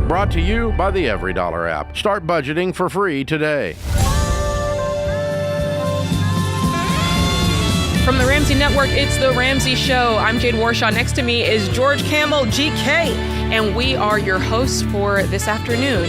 Brought to you by the EveryDollar app. Start budgeting for free today. From the Ramsey Network, it's The Ramsey Show. I'm Jade Warshaw. Next to me is George Kamel, GK, and we are your hosts for this afternoon.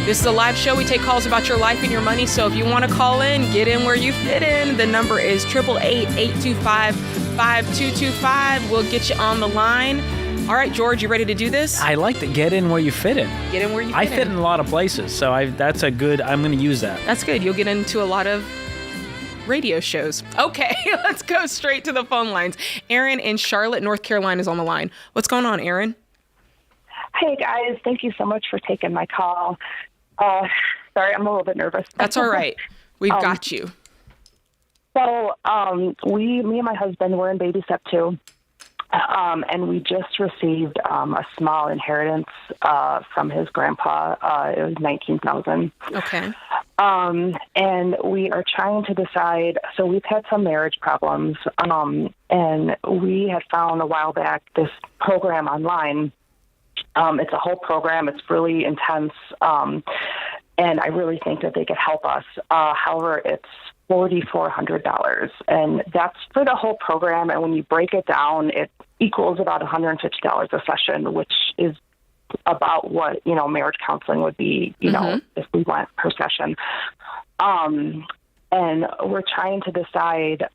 This is a live show. We take calls about your life and your money, so if you want to call in, get in where you fit in. The number is 888-825-5225. We'll get you on the line. All right, George, you ready to do this? I like to get in where you fit in. Get in where you fit in. I fit in a lot of places, so I'm going to use that. That's good. You'll get into a lot of radio shows. Okay, let's go straight to the phone lines. Aaron in Charlotte, North Carolina is on the line. What's going on, Aaron? Hey, guys. Thank you so much for taking my call. Sorry, I'm a little bit nervous. That's all right. We've got you. So me and my husband, we're in baby step 2. And we just received a small inheritance from his grandpa. It was $19,000. Okay. And we are trying to decide. So we've had some marriage problems, and we had found a while back this program online. It's a whole program. It's really intense, and I really think that they could help us. However, it's $4,400, and that's for the whole program. And when you break it down, it equals about $150 a session, which is about what, marriage counseling would be, if we went per session. And we're trying to decide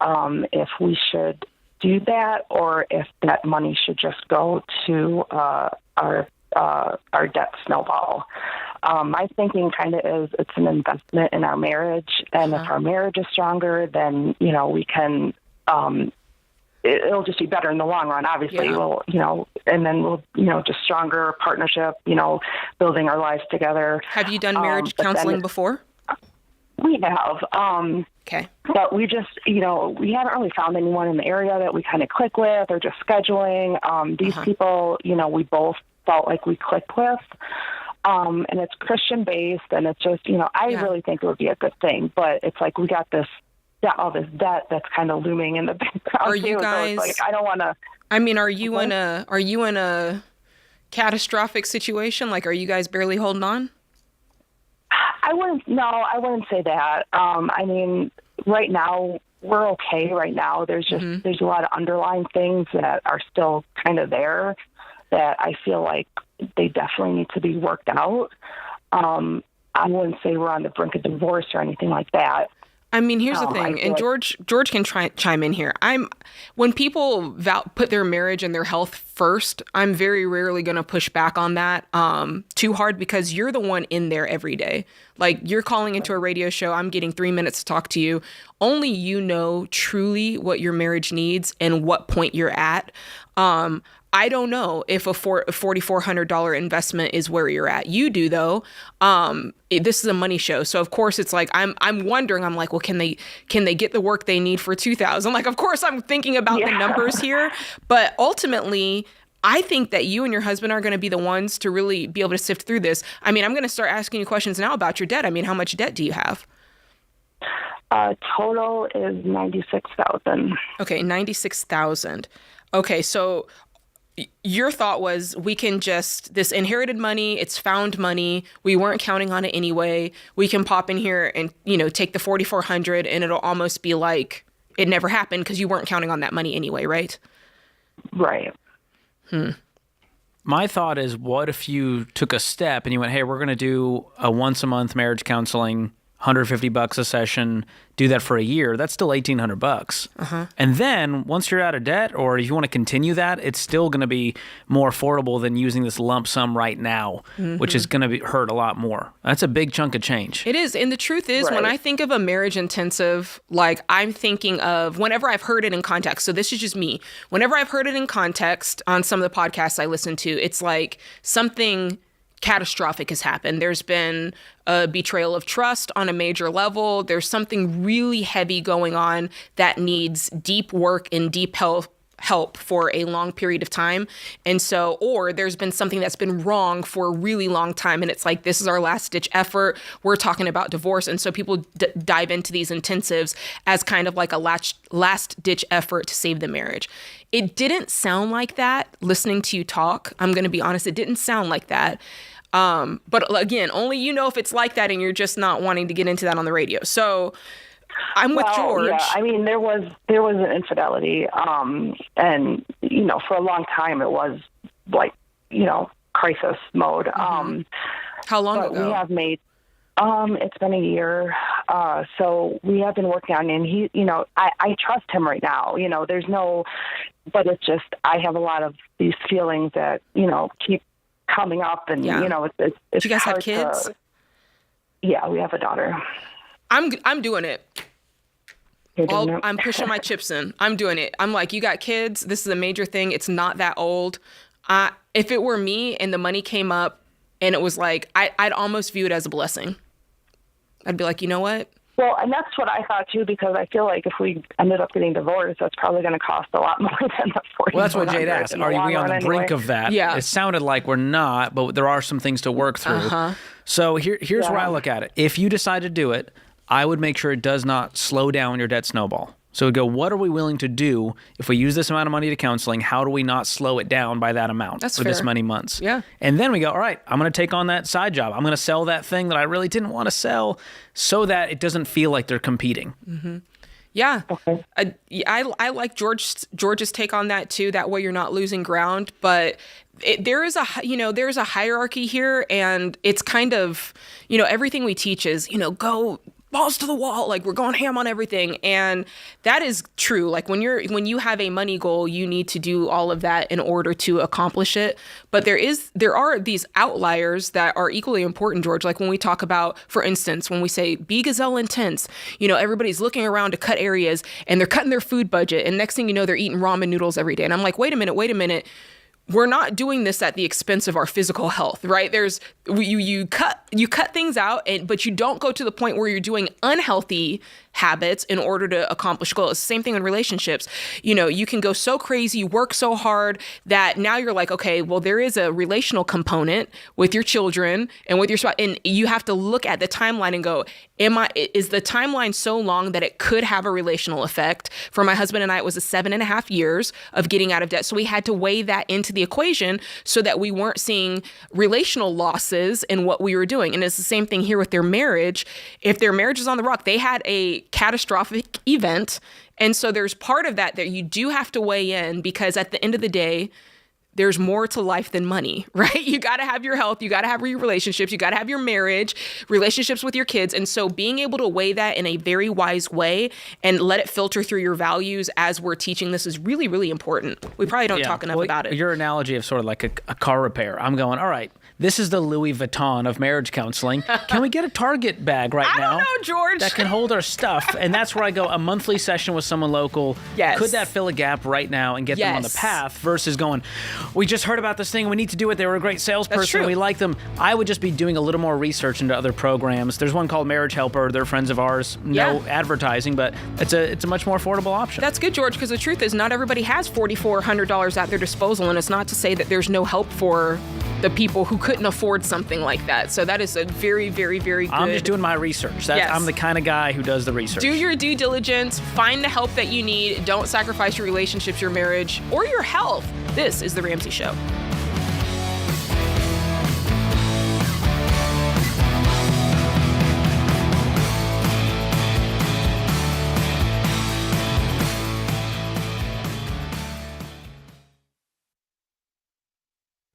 if we should do that or if that money should just go to our debt snowball. My thinking kind of is it's an investment in our marriage, and if our marriage is stronger, then we can. It'll just be better in the long run. Obviously, we'll and then we'll just stronger partnership. Building our lives together. Have you done marriage counseling before? We have. Okay. But we just, we haven't really found anyone in the area that we kind of click with, or just scheduling. These people, we both felt like we clicked with. And it's Christian based, and it's just, I really think it would be a good thing. But it's like we got all this debt that's kind of looming in the background. Are you guys? So I don't want to. I mean, are you in a catastrophic situation? Like, are you guys barely holding on? I wouldn't say that. I mean, right now we're okay. Right now, there's a lot of underlying things that are still kind of there that I feel like they definitely need to be worked out. I wouldn't say we're on the brink of divorce or anything like that. I mean, here's the thing, and George can chime in here. When people put their marriage and their health first, I'm very rarely going to push back on that too hard, because you're the one in there every day. Like, you're calling into a radio show, I'm getting 3 minutes to talk to you. Only you know truly what your marriage needs and what point you're at. I don't know if a $4,400 investment is where you're at. You do, though. This is a money show, so of course it's like I'm wondering. I'm like, well, can they get the work they need for $2,000? Like, of course I'm thinking about the numbers here, but ultimately, I think that you and your husband are going to be the ones to really be able to sift through this. I mean, I'm going to start asking you questions now about your debt. I mean, how much debt do you have? Total is $96,000. Okay, $96,000. Okay, so your thought was we can this inherited money, it's found money. We weren't counting on it anyway. We can pop in here and, take the $4,400 and it'll almost be like it never happened because you weren't counting on that money anyway, right? Right. My thought is, what if you took a step and you went, hey, we're going to do a once a month marriage counseling, $150 a session, do that for a year. That's still $1,800. And then once you're out of debt, or if you want to continue that, it's still going to be more affordable than using this lump sum right now, which is going to hurt a lot more. That's a big chunk of change. It is. And the truth is, when I think of a marriage intensive, like, I'm thinking of whenever I've heard it in context. So this is just me. Whenever I've heard it in context on some of the podcasts I listen to, it's like something catastrophic has happened. There's been a betrayal of trust on a major level. There's something really heavy going on that needs deep work and deep help for a long period of time. And so, or there's been something that's been wrong for a really long time. And it's like, this is our last ditch effort. We're talking about divorce. And so people dive into these intensives as kind of like a last ditch effort to save the marriage. It didn't sound like that listening to you talk. I'm going to be honest. It didn't sound like that. But again, only you know if it's like that and you're just not wanting to get into that on the radio. So I'm with George. Yeah, I mean, there was an infidelity. And, for a long time it was like, crisis mode. How long ago? We have made, it's been a year. So we have been working on it, and he, I trust him right now, but it's just, I have a lot of these feelings that, keep coming up, and, it's do you guys have hard kids? Yeah, we have a daughter. I'm doing it. It. I'm pushing my chips in. I'm doing it. I'm like, you got kids. This is a major thing. It's not that old. If it were me and the money came up and it was like, I'd almost view it as a blessing. I'd be like, you know what? Well, and that's what I thought too, because I feel like if we ended up getting divorced, that's probably going to cost a lot more than the $4,100. Well, that's what Jade asked. Are we on the brink of that? Yeah. It sounded like we're not, but there are some things to work through. So here's where I look at it. If you decide to do it, I would make sure it does not slow down your debt snowball. So we go, what are we willing to do if we use this amount of money to counseling? How do we not slow it down by that amount That's for this fair. many months? Yeah. And then we go, all right, I'm going to take on that side job. I'm going to sell that thing that I really didn't want to sell so that it doesn't feel like they're competing. Mm-hmm. Yeah. Okay. I like George's take on that too. That way you're not losing ground, but there's a hierarchy here, and it's kind of, everything we teach is, go balls to the wall, like we're going ham on everything. And that is true. Like when you have a money goal, you need to do all of that in order to accomplish it. But there are these outliers that are equally important, George. Like when we talk about, for instance, when we say be gazelle intense, everybody's looking around to cut areas and they're cutting their food budget. And next thing you know, they're eating ramen noodles every day. And I'm like, wait a minute. We're not doing this at the expense of our physical health, right? You cut things out, but you don't go to the point where you're doing unhealthy habits in order to accomplish goals. Same thing in relationships. You can go so crazy, work so hard that now you're like, okay, well, there is a relational component with your children and with your spouse, and you have to look at the timeline and go, is the timeline so long that it could have a relational effect? For my husband and I, it was 7.5 years of getting out of debt. So we had to weigh that into the equation so that we weren't seeing relational losses in what we were doing. And it's the same thing here with their marriage. If their marriage is on the rock, they had a catastrophic event. And so there's part of that you do have to weigh in, because at the end of the day, there's more to life than money, right? You got to have your health. You got to have your relationships. You got to have your marriage, relationships with your kids. And so being able to weigh that in a very wise way and let it filter through your values as we're teaching this is really, really important. We probably don't talk enough about it. Your analogy of sort of like a car repair. I'm going, all right, this is the Louis Vuitton of marriage counseling. Can we get a Target bag now? I don't know, George. That can hold our stuff. And that's where I go, a monthly session with someone local. Yes. Could that fill a gap right now and get them on the path versus going, we just heard about this thing. We need to do it. They were a great salesperson. We like them. I would just be doing a little more research into other programs. There's one called Marriage Helper. They're friends of ours. No advertising, but it's a much more affordable option. That's good, George, because the truth is not everybody has $4,400 at their disposal, and it's not to say that there's no help for the people who couldn't afford something like that. So that is a very, very, very good... I'm just doing my research. I'm the kind of guy who does the research. Do your due diligence. Find the help that you need. Don't sacrifice your relationships, your marriage, or your health. This is The Ramsey Show.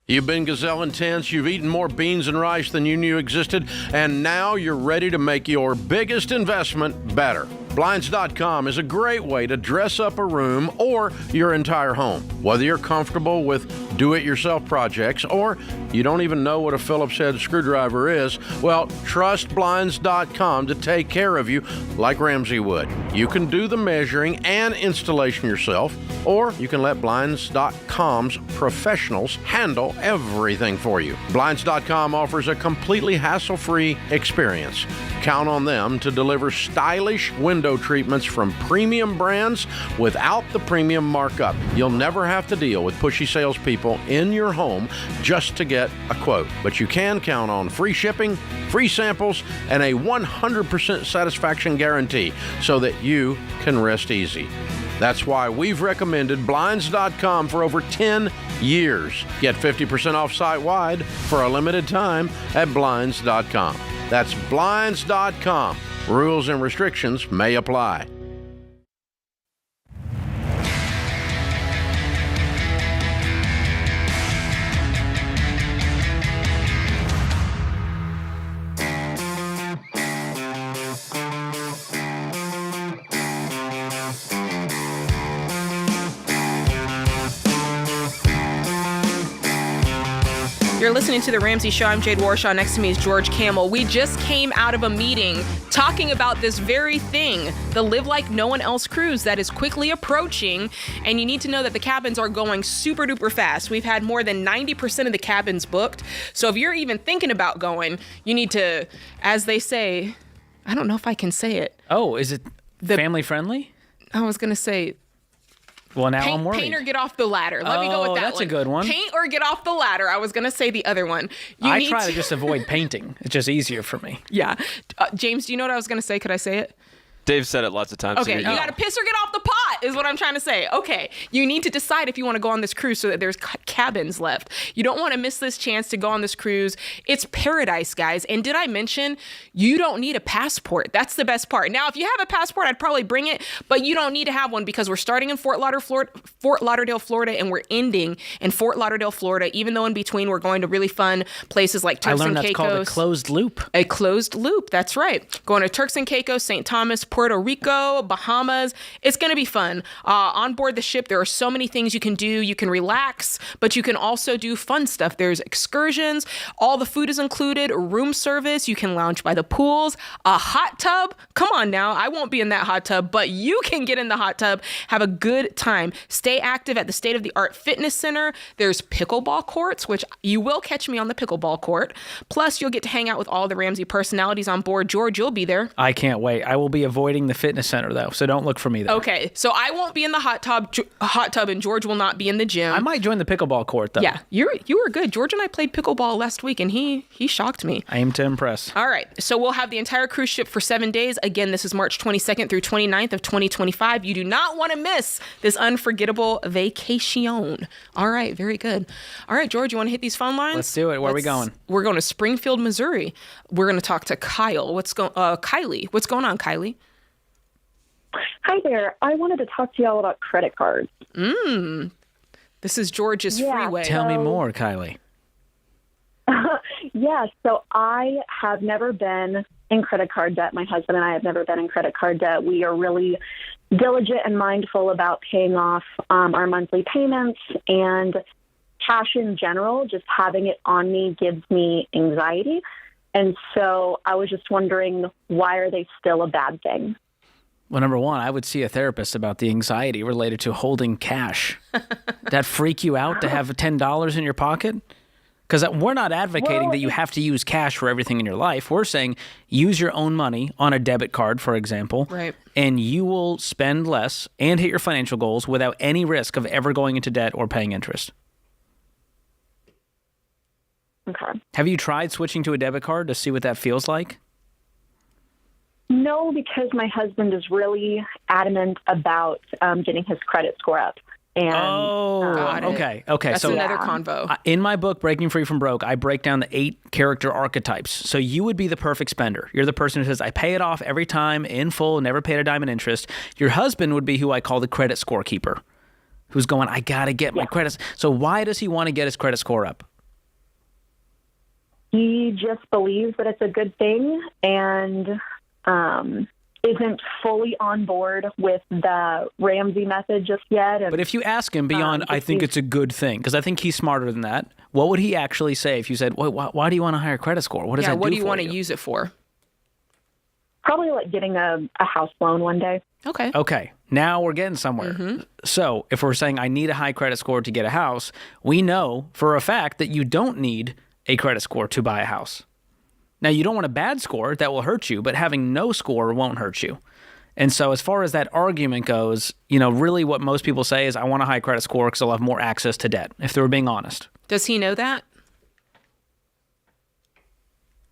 You've been gazelle intense, you've eaten more beans and rice than you knew existed, and now you're ready to make your biggest investment better. Blinds.com is a great way to dress up a room or your entire home. Whether you're comfortable with do-it-yourself projects or you don't even know what a Phillips head screwdriver is, well, trust Blinds.com to take care of you like Ramsey would. You can do the measuring and installation yourself, or you can let Blinds.com's professionals handle everything for you. Blinds.com offers a completely hassle-free experience. Count on them to deliver stylish window treatments from premium brands without the premium markup. You'll never have to deal with pushy salespeople in your home just to get a quote. But you can count on free shipping, free samples, and a 100% satisfaction guarantee so that you can rest easy. That's why we've recommended Blinds.com for over 10 years. Get 50% off site-wide for a limited time at Blinds.com. That's Blinds.com. Rules and restrictions may apply. You're listening to The Ramsey Show. I'm Jade Warshaw. Next to me is George Kamel. We just came out of a meeting talking about this very thing, the Live Like No One Else cruise that is quickly approaching. And you need to know that the cabins are going super duper fast. We've had more than 90% of the cabins booked. So if you're even thinking about going, you need to, as they say, I don't know if I can say it. Oh, is it family friendly? I was going to say, well, now I'm worried. Paint or get off the ladder. Let me go with that that's one. a good one. Paint or get off the ladder. I was going to say the other one. I try to just avoid painting. It's just easier for me. Yeah. James, do you know what I was going to say? Could I say it? Dave said it lots of times. Okay, you got to piss or get off the pot is what I'm trying to say. Okay, you need to decide if you want to go on this cruise so that there's cabins left. You don't want to miss this chance to go on this cruise. It's paradise, guys. And did I mention you don't need a passport? That's the best part. Now, if you have a passport, I'd probably bring it, but you don't need to have one because we're starting in Fort Lauderdale, Florida, and we're ending in Fort Lauderdale, Florida, even though in between we're going to really fun places like Turks and Caicos. I learned that's called a closed loop. A closed loop, that's right. Going to Turks and Caicos, St. Thomas, Puerto Rico, Bahamas. It's going to be fun. On board the ship, there are so many things you can do. You can relax, but you can also do fun stuff. There's excursions. All the food is included. Room service. You can lounge by the pools. A hot tub. Come on now. I won't be in that hot tub, but you can get in the hot tub. Have a good time. Stay active at the state-of-the-art fitness center. There's pickleball courts, which you will catch me on the pickleball court. Plus, you'll get to hang out with all the Ramsey personalities on board. George, you'll be there. I can't wait. I will be avoiding the fitness center, though, so don't look for me there. Okay, so I won't be in the hot tub, and George will not be in the gym. I might join the pickleball court, though. Yeah, you were good. George and I played pickleball last week, and he shocked me. I aim to impress. All right, so we'll have the entire cruise ship for 7 days. Again, this is March 22nd through 29th of 2025. You do not want to miss this unforgettable vacation. All right, very good. All right, George, you want to hit these phone lines? Let's do it. Where are we going? We're going to Springfield, Missouri. We're going to talk to Kylie. What's going on, Kylie? Hi there. I wanted to talk to y'all about credit cards. This is George's freeway. Tell me more, Kylie. Yeah, so I have never been in credit card debt. My husband and I have never been in credit card debt. We are really diligent and mindful about paying off our monthly payments, and cash in general, just having it on me gives me anxiety. And so I was just wondering, why are they still a bad thing? Well, number one, I would see a therapist about the anxiety related to holding cash. That freak you out to have $10 in your pocket? Because we're not advocating that you have to use cash for everything in your life. We're saying use your own money on a debit card, for example, right, and you will spend less and hit your financial goals without any risk of ever going into debt or paying interest. Okay. Have you tried switching to a debit card to see what that feels like? No, because my husband is really adamant about getting his credit score up. And, okay. That's so another convo. In my book, Breaking Free from Broke, I break down the 8 character archetypes. So you would be the perfect spender. You're the person who says, I pay it off every time in full, never paid a dime in interest. Your husband would be who I call the credit score keeper, who's going, I got to get my credit. So why does he want to get his credit score up? He just believes that it's a good thing and isn't fully on board with the Ramsey method just yet. And, but if you ask him beyond, I think it's a good thing, because I think he's smarter than that, what would he actually say if you said, why do you want a higher credit score? What does that do for you? What do you want to use it for? Probably like getting a house loan one day. Okay. Now we're getting somewhere. Mm-hmm. So if we're saying I need a high credit score to get a house, we know for a fact that you don't need a credit score to buy a house. Now, you don't want a bad score. That will hurt you, but having no score won't hurt you. And so as far as that argument goes, really what most people say is, I want a high credit score because I'll have more access to debt, if they were being honest. Does he know that?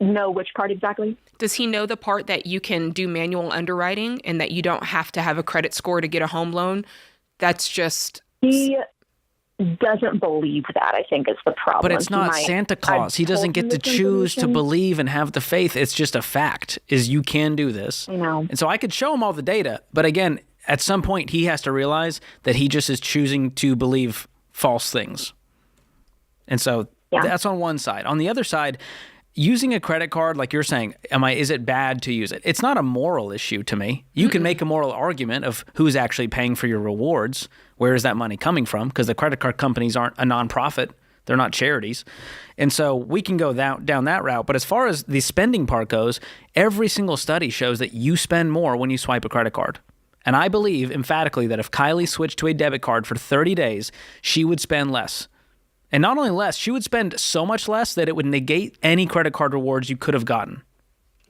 No, which part exactly? Does he know the part that you can do manual underwriting and that you don't have to have a credit score to get a home loan? That's just... He doesn't believe that, I think, is the problem. But it's not Santa Claus. He doesn't get to choose to believe and have the faith. It's just a fact, is you can do this. I know. And so I could show him all the data, but again, at some point he has to realize that he just is choosing to believe false things. And so that's on one side. On the other side, using a credit card, like you're saying, is it bad to use it? It's not a moral issue to me. You can make a moral argument of who's actually paying for your rewards. Where is that money coming from? Because the credit card companies aren't a nonprofit. They're not charities. And so we can go down that route. But as far as the spending part goes, every single study shows that you spend more when you swipe a credit card. And I believe emphatically that if Kylie switched to a debit card for 30 days, she would spend less. And not only less, she would spend so much less that it would negate any credit card rewards you could have gotten.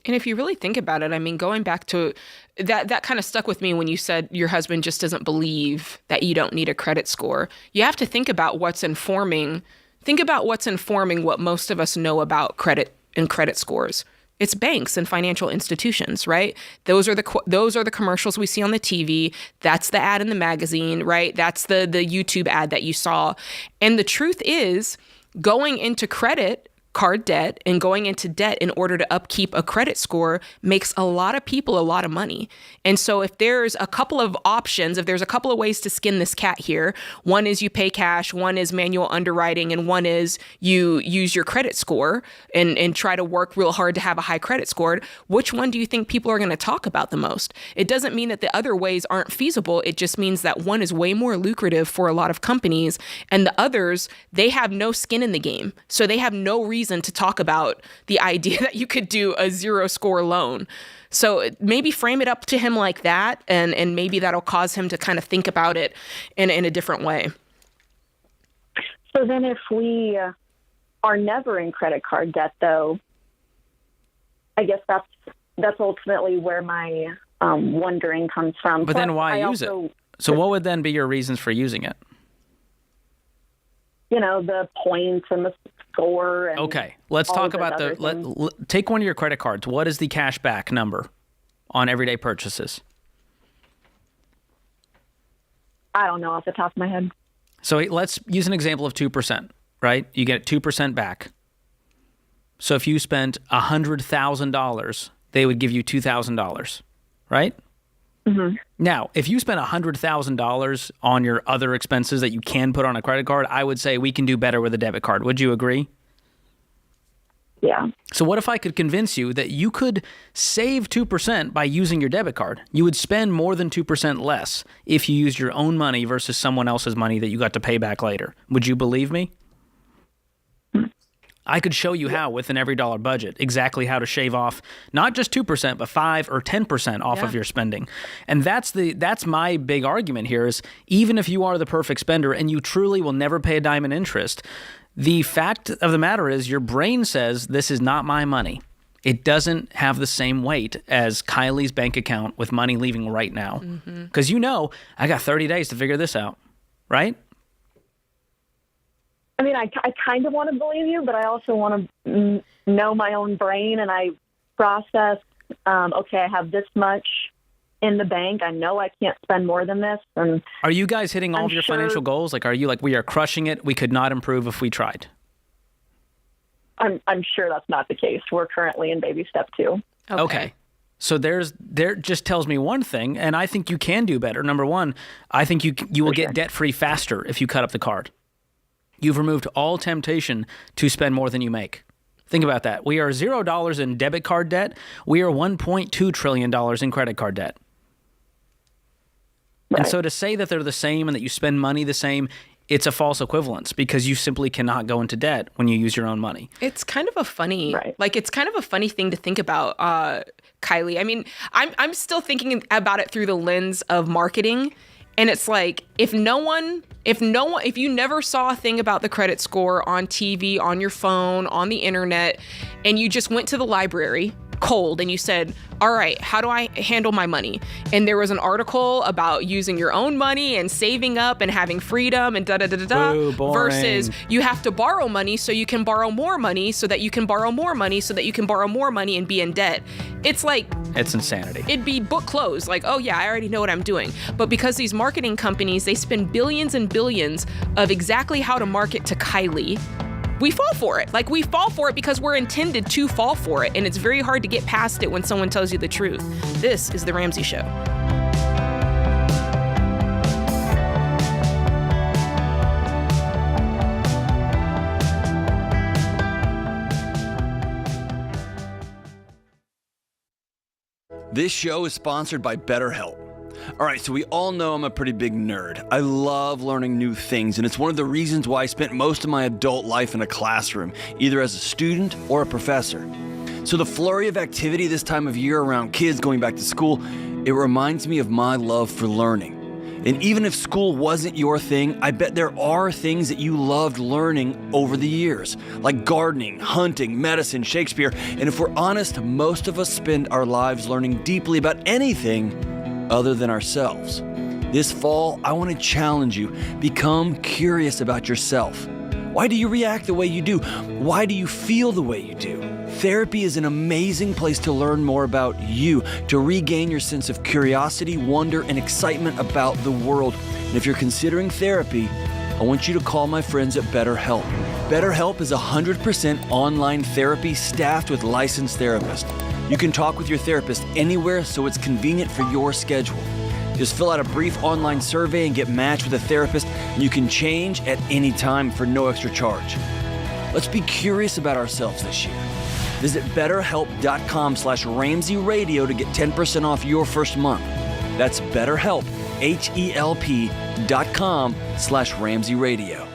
And if you really think about it, I mean, going back to that kind of stuck with me when you said your husband just doesn't believe that you don't need a credit score. You have to think about what's informing what most of us know about credit and credit scores. It's banks and financial institutions, right? Those are the commercials we see on the TV. That's the ad in the magazine, right? That's the YouTube ad that you saw. And the truth is, going into credit card debt and going into debt in order to upkeep a credit score makes a lot of people a lot of money. And so if there's a couple of options, if there's a couple of ways to skin this cat here, one is you pay cash, one is manual underwriting, and one is you use your credit score and try to work real hard to have a high credit score, which one do you think people are going to talk about the most? It doesn't mean that the other ways aren't feasible. It just means that one is way more lucrative for a lot of companies, and the others, they have no skin in the game. So they have no reason to talk about the idea that you could do a 0-score loan. So maybe frame it up to him like that, and maybe that'll cause him to kind of think about it in a different way. So then if we are never in credit card debt, though, I guess that's ultimately where my wondering comes from. But then why use it? So what would then be your reasons for using it? The points and the score. And okay, let's talk about take one of your credit cards. What is the cash back number on everyday purchases? I don't know off the top of my head. So let's use an example of 2%, right? You get 2% back. So if you spent $100,000, they would give you $2,000, right? Mm-hmm. Now, if you spent $100,000 on your other expenses that you can put on a credit card, I would say we can do better with a debit card. Would you agree? Yeah. So what if I could convince you that you could save 2% by using your debit card? You would spend more than 2% less if you used your own money versus someone else's money that you got to pay back later. Would you believe me? I could show you how, with an every dollar budget, exactly how to shave off not just 2%, but 5 or 10% off of your spending. And that's my big argument here is, even if you are the perfect spender and you truly will never pay a dime in interest, the fact of the matter is your brain says, this is not my money. It doesn't have the same weight as Kylie's bank account with money leaving right now. Because I got 30 days to figure this out, right? I mean, I kind of want to believe you, but I also want to know my own brain, and I process, okay, I have this much in the bank. I know I can't spend more than this. And are you guys hitting all of your financial goals? Like, are you like, we are crushing it, we could not improve if we tried? I'm sure that's not the case. We're currently in baby step 2. Okay. So there just tells me one thing, and I think you can do better. Number one, I think you will get debt-free faster if you cut up the card. You've removed all temptation to spend more than you make. Think about that. We are $0 in debit card debt. We are $1.2 trillion in credit card debt. Right. And so to say that they're the same and that you spend money the same, it's a false equivalence, because you simply cannot go into debt when you use your own money. It's kind of a funny, it's kind of a funny thing to think about, Kylie. I mean, I'm still thinking about it through the lens of marketing. And it's like, if you never saw a thing about the credit score on TV, on your phone, on the internet, and you just went to the library cold and you said, all right, how do I handle my money? And there was an article about using your own money and saving up and having freedom and Boo, boring. versus you have to borrow money so you can borrow more money so that you can borrow more money so that you can borrow more money and be in debt. It's like, it's insanity. it'd be book closed. Like, oh yeah, I already know what I'm doing. But because these marketing companies, they spend billions and billions of exactly how to market to Kylie, we fall for it. Like, we fall for it because we're intended to fall for it. And it's very hard to get past it when someone tells you the truth. This is The Ramsey Show. This show is sponsored by BetterHelp. All right, so we all know I'm a pretty big nerd. I love learning new things, and it's one of the reasons why I spent most of my adult life in a classroom, either as a student or a professor. So the flurry of activity this time of year around kids going back to school, it reminds me of my love for learning. And even if school wasn't your thing, I bet there are things that you loved learning over the years, like gardening, hunting, medicine, Shakespeare. And if we're honest, most of us spend our lives learning deeply about anything other than ourselves. This fall, I want to challenge you. Become curious about yourself. Why do you react the way you do? Why do you feel the way you do? Therapy is an amazing place to learn more about you, to regain your sense of curiosity, wonder, and excitement about the world. And if you're considering therapy, I want you to call my friends at BetterHelp. BetterHelp is 100% online therapy staffed with licensed therapists. You can talk with your therapist anywhere, so it's convenient for your schedule. Just fill out a brief online survey and get matched with a therapist, and you can change at any time for no extra charge. Let's be curious about ourselves this year. Visit BetterHelp.com/Ramsey Radio to get 10% off your first month. That's BetterHelp, HELP.com/Ramsey Radio.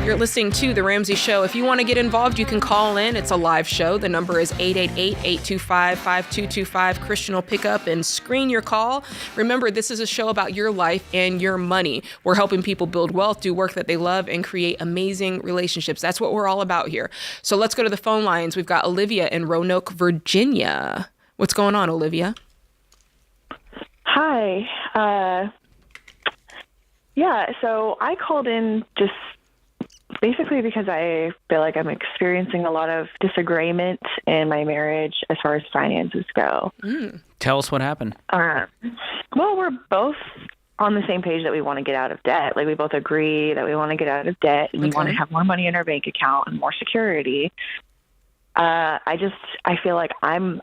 You're listening to The Ramsey Show. If you want to get involved, you can call in. It's a live show. The number is 888-825-5225. Christian will pick up and screen your call. Remember, this is a show about your life and your money. We're helping people build wealth, do work that they love, and create amazing relationships. That's what we're all about here. So let's go to the phone lines. We've got Olivia in Roanoke, Virginia. What's going on, Olivia? Hi. So I called in just basically because I feel like I'm experiencing a lot of disagreement in my marriage as far as finances go. Tell us what happened. Well, we're both on the same page that we want to get out of debt. Like, we both agree that we want to get out of debt and we want to have more money in our bank account and more security. I feel like I'm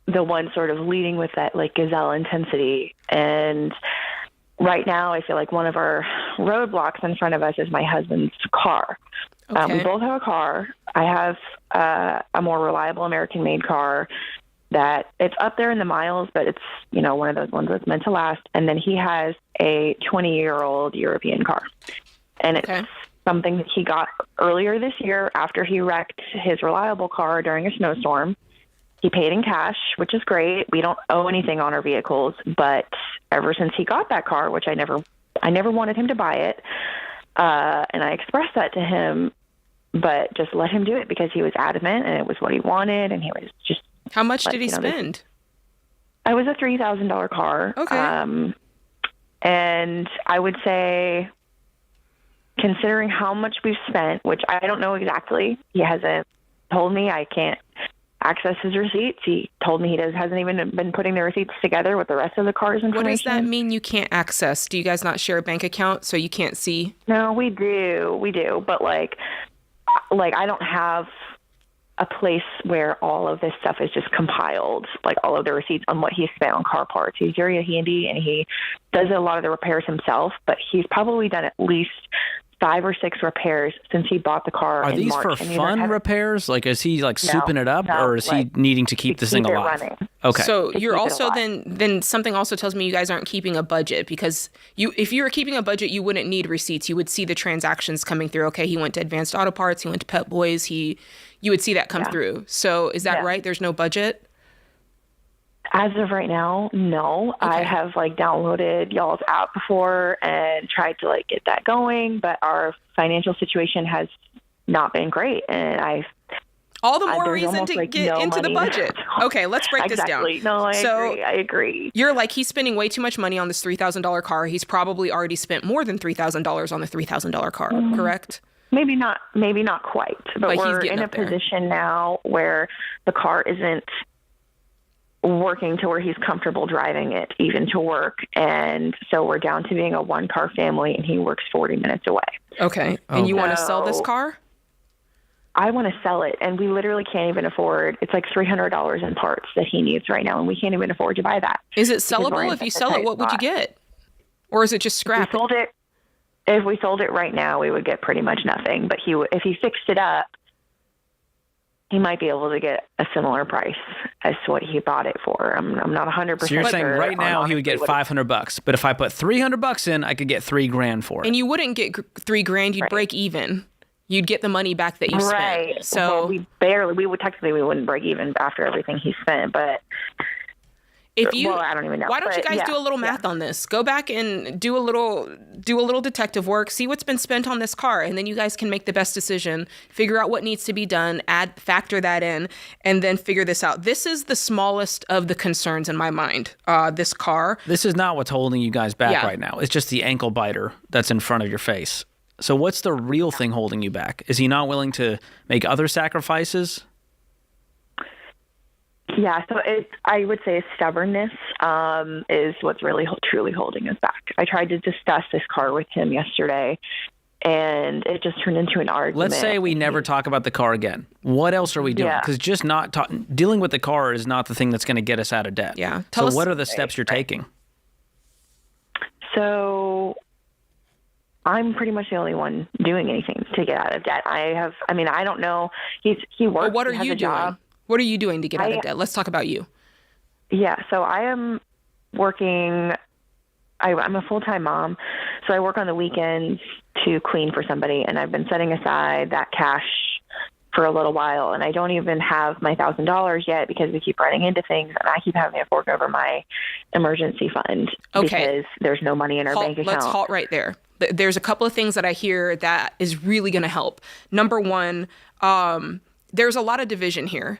the one sort of leading with that, like, gazelle intensity. And right now, I feel like one of our roadblocks in front of us is my husband's car. We both have a car. I have a more reliable American-made car that it's up there in the miles, but it's, one of those ones that's meant to last. And then he has a 20-year-old European car. And it's something that he got earlier this year after he wrecked his reliable car during a snowstorm. He paid in cash, which is great. We don't owe anything on our vehicles, but ever since he got that car, which I never wanted him to buy it, and I expressed that to him, but just let him do it because he was adamant and it was what he wanted, and he was just. How much did he spend? It was a $3,000 car. Okay. And I would say, considering how much we've spent, which I don't know exactly, he hasn't told me. I can't access his receipts. He told me he hasn't even been putting the receipts together with the rest of the car's information. What does that mean, you can't access? Do you guys not share a bank account so you can't see? No, we do. But like I don't have a place where all of this stuff is just compiled, like all of the receipts on what he spent on car parts. He's very handy and he does a lot of the repairs himself, but he's probably done at least 5 or 6 repairs since he bought the car. Are these March, for fun repairs? Like, is he like souping it up, no, or is he needing to keep this thing alive? Running. Okay. So you're also then something also tells me you guys aren't keeping a budget, because if you were keeping a budget, you wouldn't need receipts. You would see the transactions coming through. Okay, he went to Advanced Auto Parts. He went to Pep Boys. You would see that come through. So is that right? There's no budget? As of right now, no. Okay. I have like downloaded y'all's app before and tried to like get that going, but our financial situation has not been great, and all the more reason to get into the budget. Okay, let's break this down. No, I agree. You're like, he's spending way too much money on this $3,000 car. He's probably already spent more than $3,000 on the $3,000 car, correct? Maybe not quite, but we're in a position now where the car isn't working to where he's comfortable driving it even to work, and so we're down to being a one-car family, and he works 40 minutes away. Okay. And you want to sell this car? I want to sell it, and we literally can't even afford. It's like $300 in parts that he needs right now, and we can't even afford to buy that. Is it sellable? If you sell it, what would you get? Or is it just scrap? If we sold it right now, we would get pretty much nothing, but if he fixed it up, he might be able to get a similar price as to what he bought it for. I'm not 100% sure. So you're saying right now he would get $500, but if I put $300 in, I could get $3,000 for it. And you wouldn't get $3,000. You'd break even. You'd get the money back that you spent. Right. So well, we wouldn't break even after everything he spent, but I don't even know. Why don't you guys do a little math on this? Go back and do a little detective work, see what's been spent on this car, and then you guys can make the best decision, figure out what needs to be done, factor that in, and then figure this out. This is the smallest of the concerns in my mind, this car. This is not what's holding you guys back right now. It's just the ankle biter that's in front of your face. So what's the real thing holding you back? Is he not willing to make other sacrifices? Yeah, so I would say stubbornness is what's really truly holding us back. I tried to discuss this car with him yesterday, and it just turned into an argument. Let's say we never talk about the car again. What else are we doing? Because just dealing with the car is not the thing that's going to get us out of debt. Yeah. So what are the steps you're taking? So I'm pretty much the only one doing anything to get out of debt. I don't know. He works. But what are you doing? What are you doing to get out of debt? Let's talk about you. Yeah, so I am working. I'm a full-time mom, so I work on the weekends to clean for somebody, and I've been setting aside that cash for a little while, and I don't even have my $1,000 yet because we keep running into things, and I keep having to fork over my emergency fund because there's no money in our bank account. Let's halt right there. There's a couple of things that I hear that is really going to help. Number one, there's a lot of division here.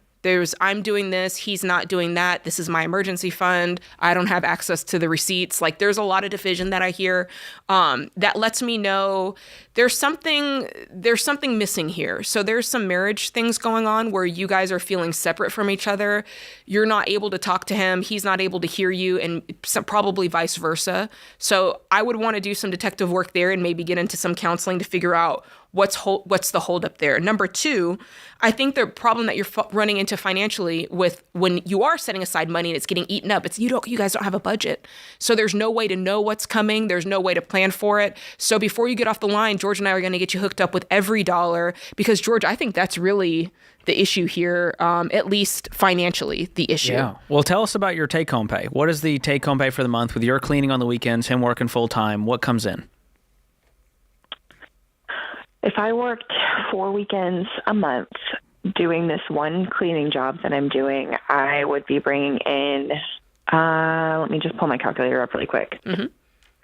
I'm doing this, he's not doing that. This is my emergency fund. I don't have access to the receipts. Like, there's a lot of division that I hear that lets me know there's something missing here. So there's some marriage things going on where you guys are feeling separate from each other. You're not able to talk to him. He's not able to hear you, and probably vice versa. So I would want to do some detective work there and maybe get into some counseling to figure out what's the holdup there. Number two, I think the problem that you're running into financially with when you are setting aside money and it's getting eaten up, it's you guys don't have a budget. So there's no way to know what's coming. There's no way to plan for it. So before you get off the line, George and I are going to get you hooked up with every dollar, because George, I think that's really the issue here, at least financially, the issue. Yeah. Well, tell us about your take-home pay. What is the take-home pay for the month with your cleaning on the weekends, him working full-time? What comes in? If I worked 4 weekends a month doing this one cleaning job that I'm doing, I would be bringing in, let me just pull my calculator up really quick. Mm-hmm.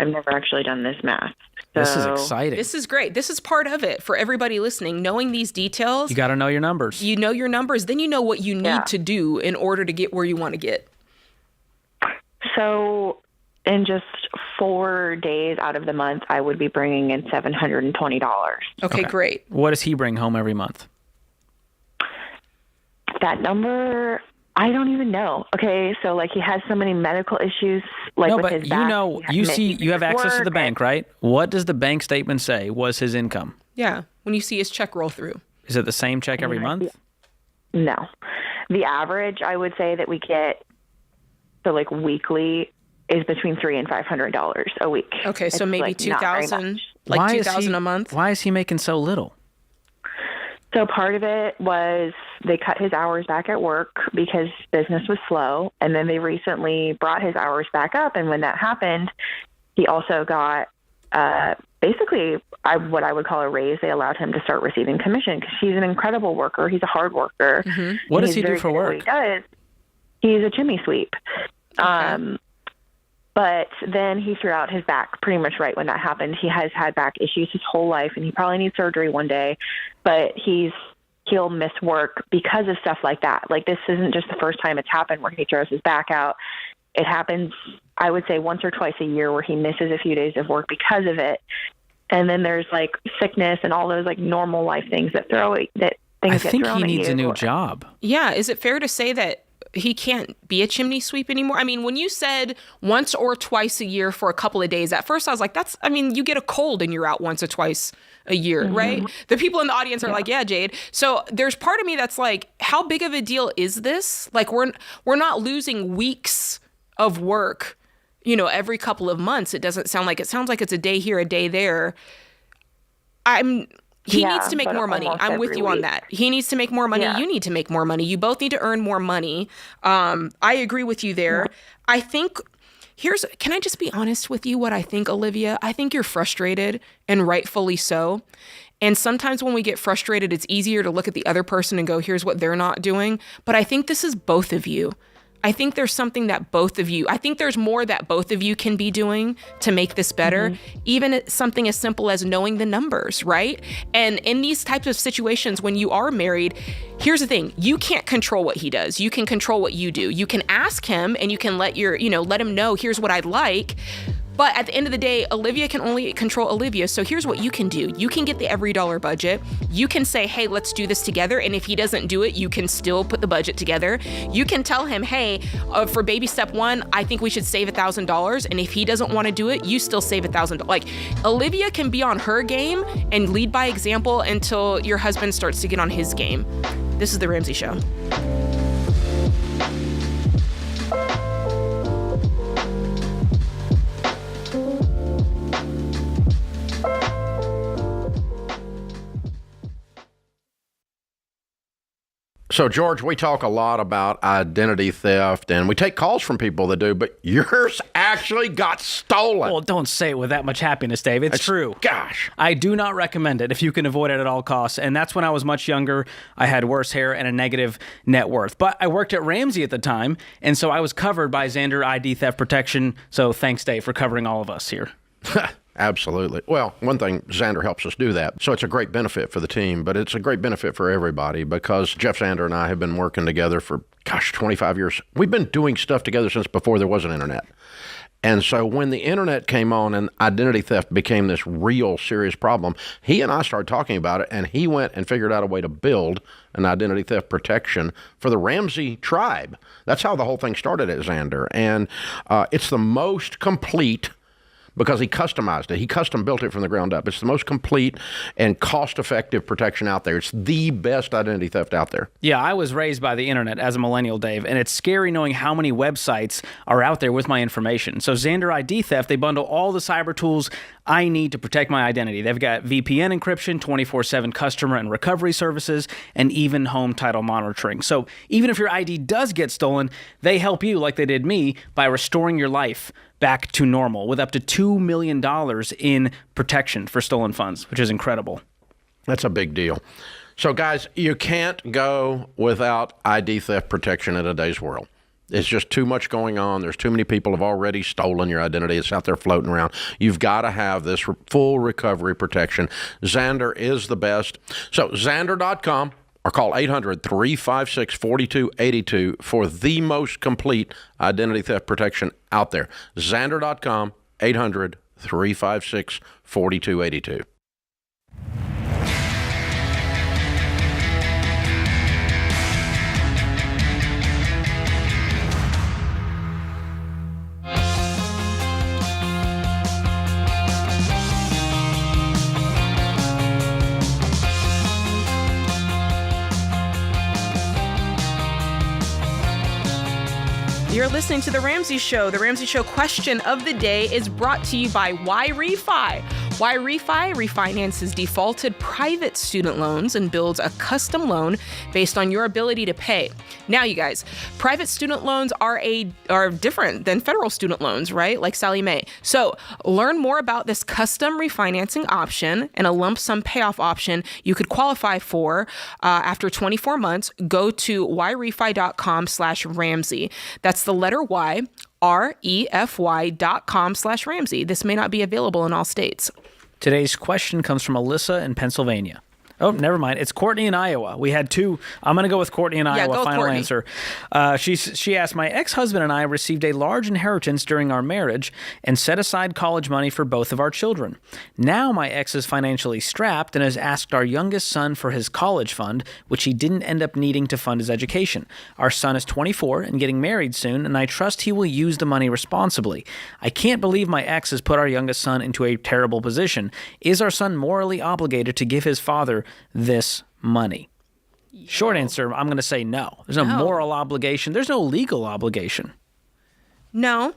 I've never actually done this math. So, this is exciting. This is great. This is part of it for everybody listening. Knowing these details. You got to know your numbers. You know your numbers. Then you know what you need to do in order to get where you want to get. So in just 4 days out of the month, I would be bringing in $720. Okay, great. What does he bring home every month? That number, I don't even know. Okay, so like he has so many medical issues, like with his back. You have access to the bank, right? What does the bank statement say was his income? Yeah, when you see his check roll through. Is it the same check every month? No. The average, I would say that we get, so like weekly, is between $300 and $500 a week. Okay, so maybe $2,000. Like $2,000 a month? Why is he making so little? So part of it was they cut his hours back at work because business was slow. And then they recently brought his hours back up. And when that happened, he also got basically what I would call a raise. They allowed him to start receiving commission because he's an incredible worker. He's a hard worker. Mm-hmm. What does he do for work? What he does. He's a chimney sweep. Okay. But then he threw out his back pretty much right when that happened. He has had back issues his whole life, and he probably needs surgery one day. But he'll miss work because of stuff like that. Like, this isn't just the first time it's happened where he throws his back out. It happens, I would say, once or twice a year where he misses a few days of work because of it. And then there's like sickness and all those like normal life things that things get thrown at you. I think he needs a new job. Yeah. Is it fair to say that he can't be a chimney sweep anymore? I mean, when you said once or twice a year for a couple of days, at first I was like, you get a cold and you're out once or twice a year, mm-hmm. right? The people in the audience are like, yeah, Jade. So there's part of me that's like, how big of a deal is this? Like, we're not losing weeks of work, every couple of months. It sounds like it's a day here, a day there. He needs to make more money. I'm with you on that. He needs to make more money. Yeah. You need to make more money. You both need to earn more money. I agree with you there. Yeah. I think can I just be honest with you what I think, Olivia? I think you're frustrated, and rightfully so. And sometimes when we get frustrated, it's easier to look at the other person and go, here's what they're not doing. But I think this is both of you. I think there's something that I think there's more that both of you can be doing to make this better, mm-hmm. even something as simple as knowing the numbers, right? And in these types of situations, when you are married, here's the thing, you can't control what he does. You can control what you do. You can ask him and you can let him know, here's what I'd like. But at the end of the day, Olivia can only control Olivia. So here's what you can do. You can get the every dollar budget. You can say, hey, let's do this together. And if he doesn't do it, you can still put the budget together. You can tell him, hey, for baby step 1, I think we should save $1,000. And if he doesn't want to do it, you still save $1,000. Like, Olivia can be on her game and lead by example until your husband starts to get on his game. This is The Ramsey Show. So, George, we talk a lot about identity theft, and we take calls from people that do, but yours actually got stolen. Well, don't say it with that much happiness, Dave. It's true. Gosh. I do not recommend it if you can avoid it at all costs. And that's when I was much younger. I had worse hair and a negative net worth. But I worked at Ramsey at the time, and so I was covered by Xandr ID theft protection. So thanks, Dave, for covering all of us here. Absolutely. Well, one thing, Xandr helps us do that. So it's a great benefit for the team, but it's a great benefit for everybody because Jeff Xandr and I have been working together for, 25 years. We've been doing stuff together since before there was an internet. And so when the internet came on and identity theft became this real serious problem, he and I started talking about it, and he went and figured out a way to build an identity theft protection for the Ramsey tribe. That's how the whole thing started at Xandr. And it's the most complete because he customized it. He custom built it from the ground up. It's the most complete and cost-effective protection out there. It's the best identity theft out there. Yeah, I was raised by the internet as a millennial, Dave, and it's scary knowing how many websites are out there with my information. So Xandr ID theft, they bundle all the cyber tools I need to protect my identity. They've got VPN encryption, 24/7 customer and recovery services, and even home title monitoring. So even if your ID does get stolen, they help you, like they did me, by restoring your life back to normal with up to $2 million in protection for stolen funds, which is incredible. That's a big deal. So, guys, you can't go without ID theft protection in today's world. It's just too much going on. There's too many people have already stolen your identity. It's out there floating around. You've got to have this full recovery protection. Xandr is the best. So, Xandr.com. Or call 800-356-4282 for the most complete identity theft protection out there. Xandr.com, 800-356-4282. You're listening to The Ramsey Show. The Ramsey Show question of the day is brought to you by Why Refi? Why Refi refinances defaulted private student loans and builds a custom loan based on your ability to pay. Now, you guys, private student loans are different than federal student loans, right? Like Sally Mae. So learn more about this custom refinancing option and a lump sum payoff option you could qualify for after 24 months. Go to yrefy.com/Ramsey. That's the letter Y, REFY.com/Ramsey. This may not be available in all states. Today's question comes from Alyssa in Pennsylvania. Oh, never mind. It's Courtney in Iowa. We had two. I'm going to go with Courtney in Iowa. Go Final Courtney. answer. She asked, my ex-husband and I received a large inheritance during our marriage and set aside college money for both of our children. Now my ex is financially strapped and has asked our youngest son for his college fund, which he didn't end up needing to fund his education. Our son is 24 and getting married soon, and I trust he will use the money responsibly. I can't believe my ex has put our youngest son into a terrible position. Is our son morally obligated to give his father this money? Short answer, I'm going to say no. There's no moral obligation. There's no legal obligation. No.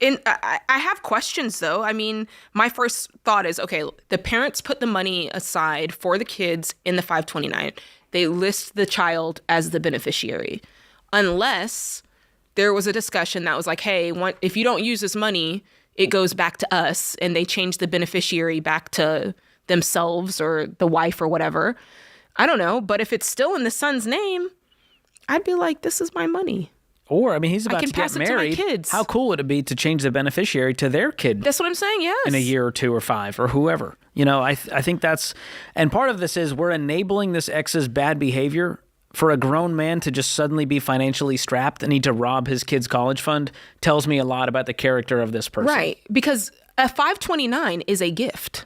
And I have questions, though. I mean, my first thought is, okay, the parents put the money aside for the kids in the 529. They list the child as the beneficiary. Unless there was a discussion that was like, hey, if you don't use this money, it goes back to us, and they change the beneficiary back to themselves or the wife or whatever. I don't know. But if it's still in the son's name, I'd be like, this is my money. Or, I mean, he's about to get married. To my kids. How cool would it be to change the beneficiary to their kid? That's what I'm saying, yes. In a year or 2 or 5 or whoever. You know, I think that's... And part of this is we're enabling this ex's bad behavior for a grown man to just suddenly be financially strapped and need to rob his kid's college fund tells me a lot about the character of this person. Right. Because a 529 is a gift.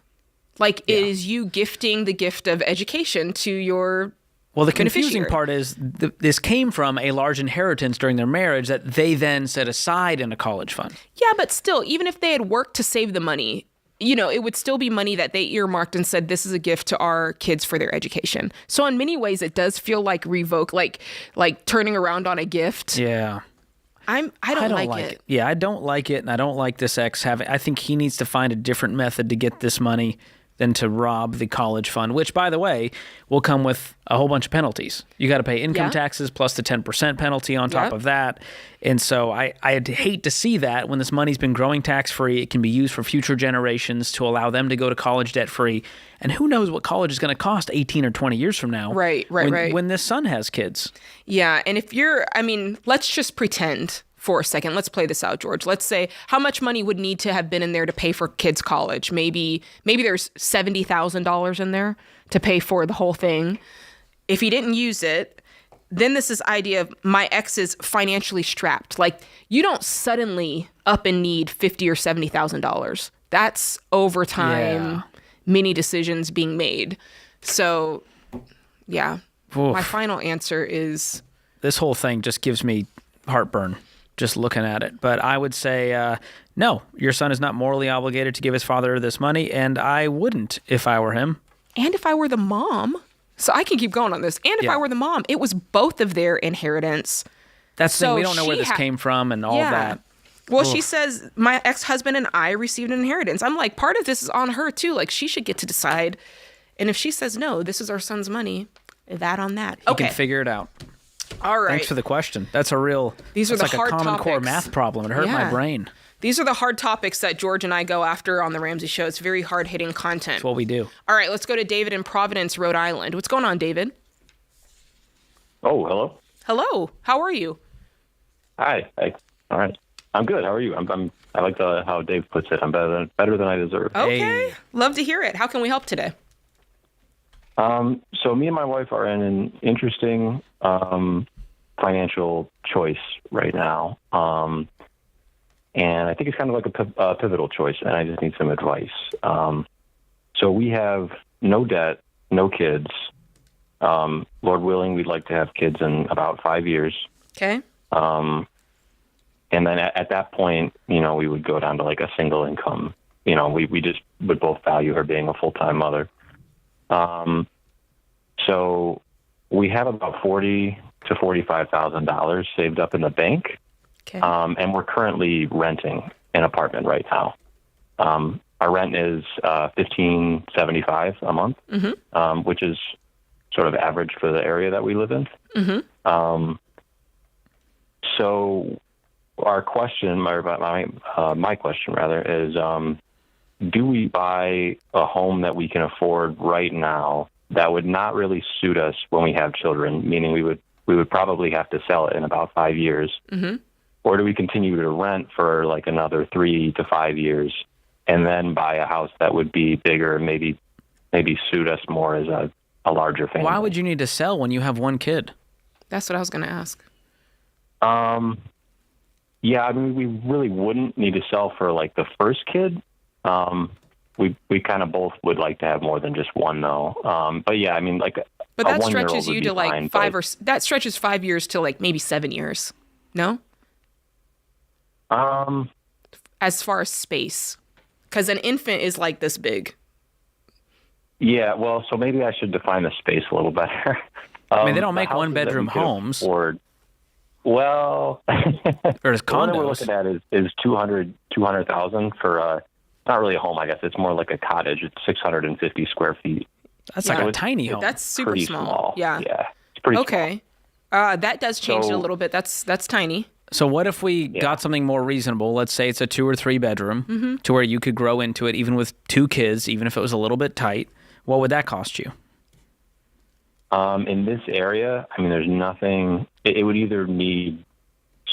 Like, it is you gifting the gift of education to your Well, the confusing part is this came from a large inheritance during their marriage that they then set aside in a college fund. Yeah, but still, even if they had worked to save the money, you know, it would still be money that they earmarked and said, this is a gift to our kids for their education. So in many ways, it does feel like like turning around on a gift. Yeah. I don't like it. Yeah, I don't like it, and I don't like this ex having... I think he needs to find a different method to get this money than to rob the college fund, which, by the way, will come with a whole bunch of penalties. You got to pay income taxes plus the 10% penalty on top of that. And so I'd hate to see that when this money's been growing tax-free. It can be used for future generations to allow them to go to college debt-free. And who knows what college is going to cost 18 or 20 years from now. Right. When this son has kids. Yeah, and if let's just pretend for a second. Let's play this out, George. Let's say how much money would need to have been in there to pay for kids' college. Maybe there's $70,000 in there to pay for the whole thing. If he didn't use it, then this idea of my ex is financially strapped. Like, you don't suddenly up and need $50,000 or $70,000. That's over time, many decisions being made. So, yeah. Oof. My final answer is... This whole thing just gives me heartburn just looking at it. But I would say, no, your son is not morally obligated to give his father this money, and I wouldn't if I were him. And if I were the mom... So I can keep going on this. And if I were the mom, it was both of their inheritance. That's the thing. We don't know where this came from and all that. Well, she says, my ex-husband and I received an inheritance. I'm like, part of this is on her, too. Like, she should get to decide. And if she says, no, this is our son's money, that on that. You can figure it out. All right. Thanks for the question. That's a real... These are the hard topics. Like a Common Core math problem. It hurt my brain. These are the hard topics that George and I go after on The Ramsey Show. It's very hard-hitting content. That's what we do. All right, let's go to David in Providence, Rhode Island. What's going on, David? Oh, hello. Hello. How are you? Hi. All right. I'm good. How are you? I like how Dave puts it. I'm better than I deserve. Okay. Hey. Love to hear it. How can we help today? So me and my wife are in an interesting financial choice right now. And I think it's kind of like a pivotal choice, and I just need some advice. So we have no debt, no kids. Lord willing, we'd like to have kids in about 5 years. Okay. And then at that point, we would go down to like a single income. We just would both value her being a full-time mother. So we have about $40,000 to $45,000 saved up in the bank. Okay. And we're currently renting an apartment right now. our rent is $1,575 a month, which is sort of average for the area that we live in. So our question, my question rather, is do we buy a home that we can afford right now that would not really suit us when we have children, meaning we would probably have to sell it in about 5 years, or do we continue to rent for like another 3 to 5 years and then buy a house that would be bigger and maybe suit us more as a larger family? Why would you need to sell when you have one kid? That's what I was going to ask. Yeah, I mean, we really wouldn't need to sell for like the first kid. We kind of both would like to have more than just one though. But yeah, I mean, like, but that stretches you to like that stretches 5 years to like maybe 7 years. No? As far as space, because an infant is like this big. Yeah, well, so maybe I should define the space a little better. I mean, they don't make one-bedroom homes. Well, or as condos. The one that we're looking at is 200,000 for not really a home, I guess. It's more like a cottage. It's 650 square feet. That's like a tiny home. That's super small. Yeah. Yeah. It's pretty small. That does change it a little bit. That's tiny. So what if we got something more reasonable? Let's say it's a 2 or 3 bedroom to where you could grow into it even with 2 kids, even if it was a little bit tight. What would that cost you? In this area, I mean, there's nothing. It would either need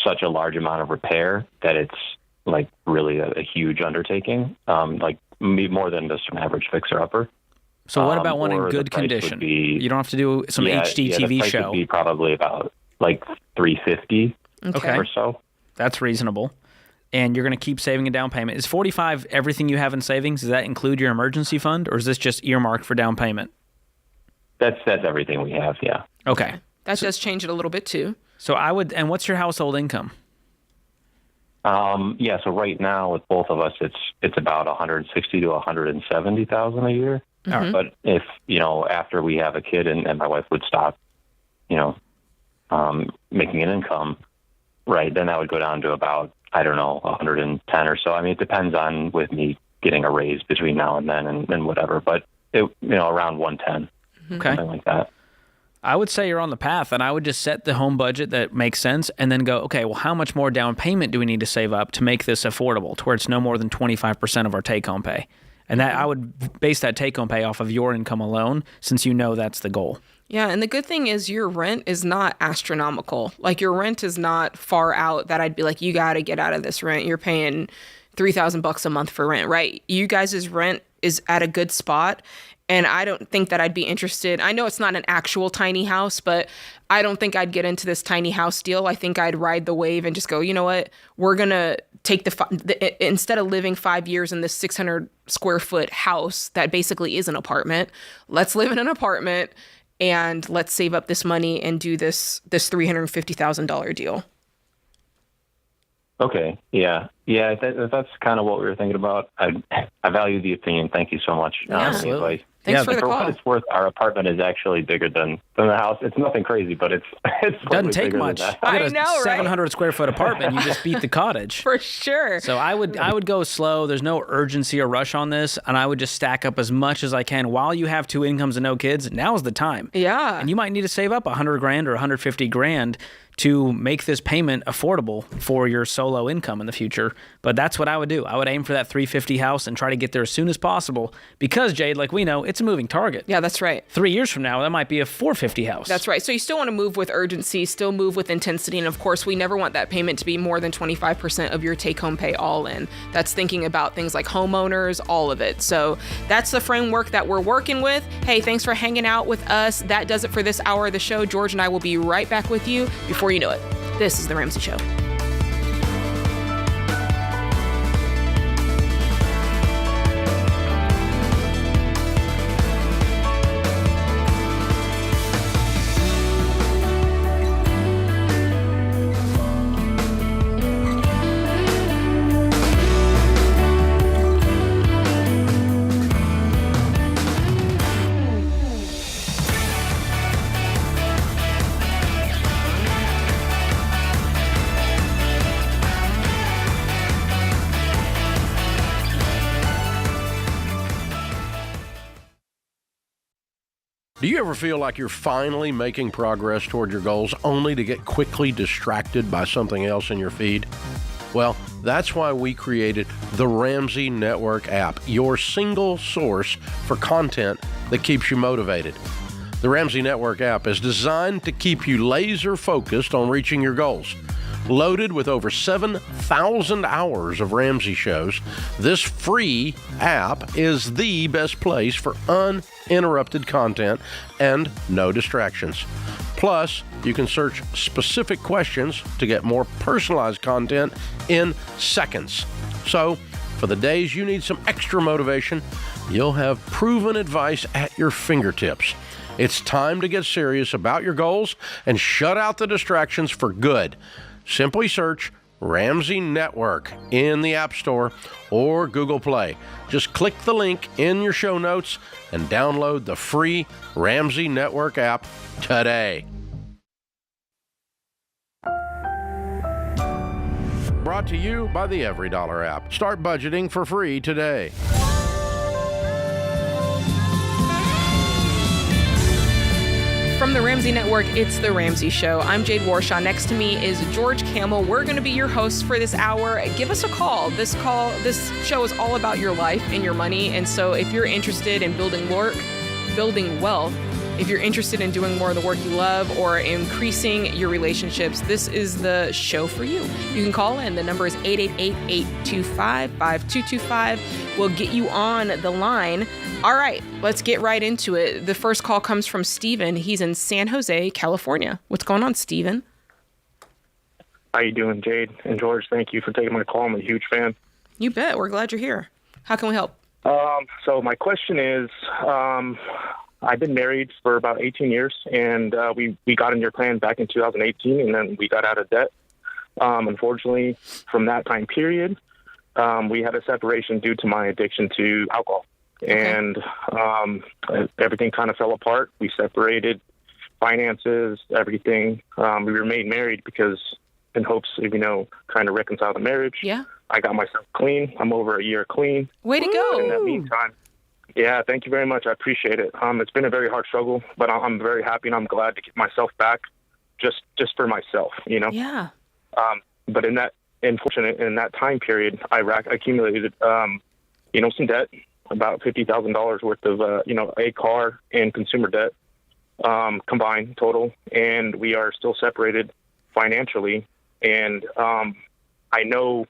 such a large amount of repair that it's like really a huge undertaking, like maybe more than just an average fixer-upper. So what about one in good condition? You don't have to do some HD TV the price show. Would be probably about like $350 or so. That's reasonable. And you're going to keep saving a down payment. Is $45 everything you have in savings? Does that include your emergency fund, or is this just earmarked for down payment? That's everything we have, yeah. Okay. That does change it a little bit too. So and what's your household income? Yeah, so right now with both of us, it's about $160,000 to $170,000 a year. But if, after we have a kid and my wife would stop, making an income, right, then that would go down to about, I don't know, 110 or so. I mean, it depends on with me getting a raise between now and then and whatever, but around 110. Okay. Something like that. I would say you're on the path, and I would just set the home budget that makes sense and then go, okay, well, how much more down payment do we need to save up to make this affordable to where it's no more than 25% of our take-home pay? And that I would base that take-home pay off of your income alone, since that's the goal. Yeah, and the good thing is your rent is not astronomical. Like, your rent is not far out that I'd be like, you got to get out of this rent. You're paying $3,000 a month for rent, right? You guys' rent is at a good spot. And I don't think that I'd be interested. I know it's not an actual tiny house, but I don't think I'd get into this tiny house deal. I think I'd ride the wave and just go, you know what? We're going to take instead of living 5 years in this 600 square foot house that basically is an apartment, let's live in an apartment and let's save up this money and do this $350,000 deal. Okay. Yeah. That's kind of what we were thinking about. I value the opinion. Thank you so much. Absolutely. Thanks for the call. What it's worth, our apartment is actually bigger than the house. It's nothing crazy, but it doesn't take much. I know, right? 700 square foot apartment, you just beat the cottage. For sure. So I would go slow. There's no urgency or rush on this, and I would just stack up as much as I can while you have 2 incomes and no kids. Now's the time. Yeah. And you might need to save up $100,000 or $150,000 to make this payment affordable for your solo income in the future. But that's what I would do. I would aim for that $350,000 house and try to get there as soon as possible because, Jade, like we know, it's a moving target. Yeah, that's right. 3 years from now, that might be a $450,000 house. That's right. So you still want to move with urgency, still move with intensity. And of course, we never want that payment to be more than 25% of your take-home pay all in. That's thinking about things like homeowners, all of it. So that's the framework that we're working with. Hey, thanks for hanging out with us. That does it for this hour of the show. George and I will be right back with you before you know it. This is The Ramsey Show. Do you ever feel like you're finally making progress toward your goals only to get quickly distracted by something else in your feed? Well, that's why we created the Ramsey Network app, your single source for content that keeps you motivated. The Ramsey Network app is designed to keep you laser focused on reaching your goals. Loaded with over 7,000 hours of Ramsey shows, this free app is the best place for uninterrupted content and no distractions. Plus, you can search specific questions to get more personalized content in seconds. So, for the days you need some extra motivation, you'll have proven advice at your fingertips. It's time to get serious about your goals and shut out the distractions for good. Simply search Ramsey Network in the App Store or Google Play. Just click the link in your show notes and download the free Ramsey Network app today. Brought to you by the EveryDollar app. Start budgeting for free today. From the Ramsey Network, it's The Ramsey Show. I'm Jade Warshaw. Next to me is George Kamel. We're going to be your hosts for this hour. Give us a call. This show is all about your life and your money. And so if you're interested in building wealth, if you're interested in doing more of the work you love or increasing your relationships, this is the show for you. You can call in. The number is 888-825-5225. We'll get you on the line. All right, let's get right into it. The first call comes from Steven. He's in San Jose, California. What's going on, Steven? How you doing, Jade and George? Thank you for taking my call. I'm a huge fan. You bet. We're glad you're here. How can we help? So my question is, I've been married for about 18 years, and we got in your plan back in 2018, and then we got out of debt. Unfortunately, from that time period, we had a separation due to my addiction to alcohol. Okay. And everything kind of fell apart. We separated, finances, everything. We remained married because in hopes of, trying to reconcile the marriage. Yeah. I got myself clean. I'm over a year clean. Way to go. In that meantime, yeah, thank you very much. I appreciate it. It's been a very hard struggle, but I'm very happy and I'm glad to get myself back just for myself, Yeah. But in that time period, I accumulated, some debt, about $50,000 worth of, a car and consumer debt combined total. And we are still separated financially. And I know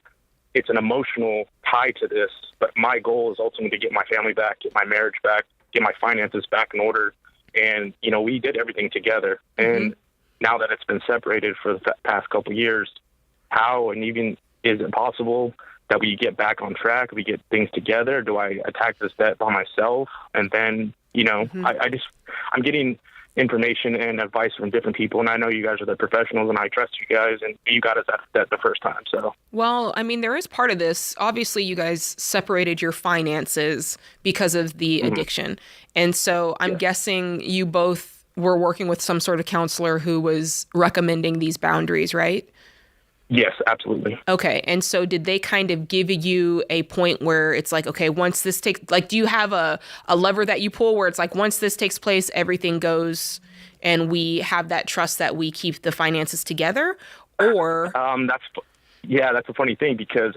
it's an emotional tie to this, but my goal is ultimately to get my family back, get my marriage back, get my finances back in order. And, we did everything together. Mm-hmm. And now that it's been separated for the past couple of years, how and even is it possible that we get back on track, we get things together? Do I attack this debt by myself? And then, mm-hmm. I'm getting information and advice from different people, and I know you guys are the professionals, and I trust you guys, and you got us out of debt the first time. So, well, I mean, there is part of this. Obviously, you guys separated your finances because of the mm-hmm. addiction, and so I'm guessing you both were working with some sort of counselor who was recommending these boundaries, right? Yes, absolutely. Okay. And so did they kind of give you a point where it's like, okay, once this takes, like, do you have a lever that you pull where it's like, once this takes place, everything goes and we have that trust that we keep the finances together? Or that's a funny thing because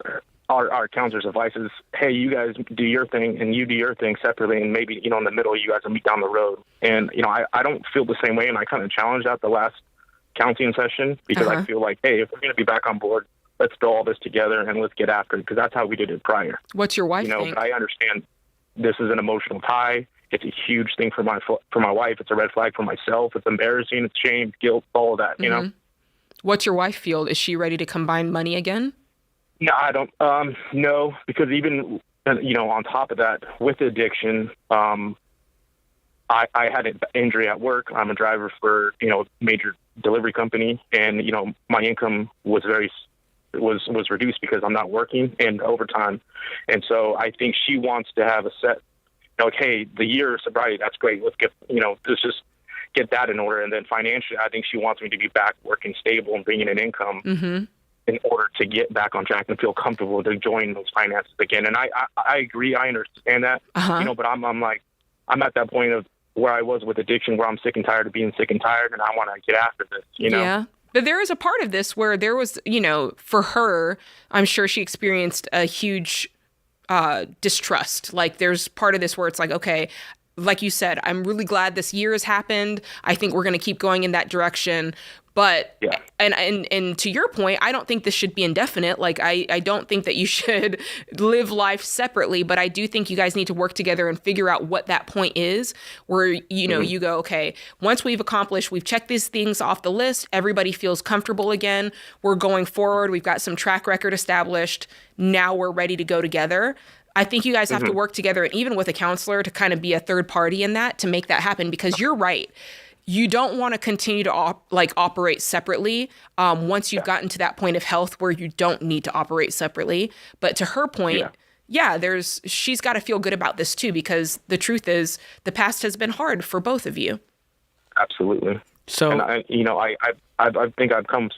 our counselor's advice is, hey, you guys do your thing and you do your thing separately, and maybe, in the middle, you guys will meet down the road. And, I don't feel the same way, and I kind of challenged that the last counseling session because I feel like, hey, if we're going to be back on board, let's do all this together and let's get after it, because that's how we did it prior. What's your wife think? But I understand this is an emotional tie. It's a huge thing for my wife. It's a red flag for myself. It's embarrassing. It's shame, guilt, all of that, mm-hmm. What's your wife feel? Is she ready to combine money again? No, I don't. No, because even, on top of that, with addiction, I had an injury at work. I'm a driver for, a major delivery company, and, my income was reduced because I'm not working and overtime. And so I think she wants to have a set, like, hey, the year of sobriety, that's great. Let's get, let's just get that in order. And then financially, I think she wants me to be back working stable and bringing in income mm-hmm. in order to get back on track and feel comfortable to join those finances again. And I agree. I understand that, uh-huh. But I'm like, I'm at that point of, where I was with addiction, where I'm sick and tired of being sick and tired, and I want to get after this, you know? Yeah. But there is a part of this where there was, for her, I'm sure she experienced a huge distrust. Like, there's part of this where it's like, okay, like you said, I'm really glad this year has happened. I think we're going to keep going in that direction. But, yeah. and to your point, I don't think this should be indefinite. Like, I don't think that you should live life separately, but I do think you guys need to work together and figure out what that point is where, you go, okay, once we've checked these things off the list, everybody feels comfortable again. We're going forward. We've got some track record established. Now we're ready to go together. I think you guys have to work together, and even with a counselor, to kind of be a third party in that to make that happen, because you're right. You don't want to continue to operate separately once you've gotten to that point of health where you don't need to operate separately. But to her point, she's got to feel good about this too, because the truth is the past has been hard for both of you. Absolutely. So, and I think I've come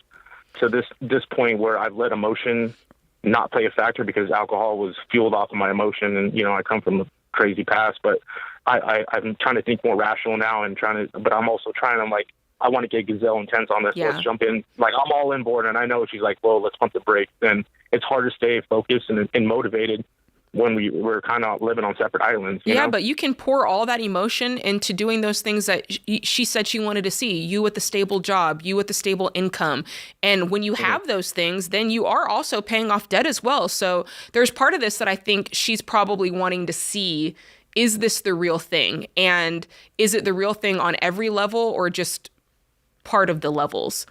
to this point where I've let emotion not play a factor, because alcohol was fueled off of my emotion, and I come from a crazy past, but I'm trying to think more rational now, but I'm also I'm like, I want to get gazelle intense on this. Let's jump in. Like, I'm all in board, and I know she's like, well, let's pump the brakes. And it's hard to stay focused and motivated when we're kind of living on separate islands. You know? But you can pour all that emotion into doing those things that she said she wanted to see. You with the stable job, you with the stable income. And when you have those things, then you are also paying off debt as well. So there's part of this that I think she's probably wanting to see. Is this the real thing? And is it the real thing on every level, or just part of the levels?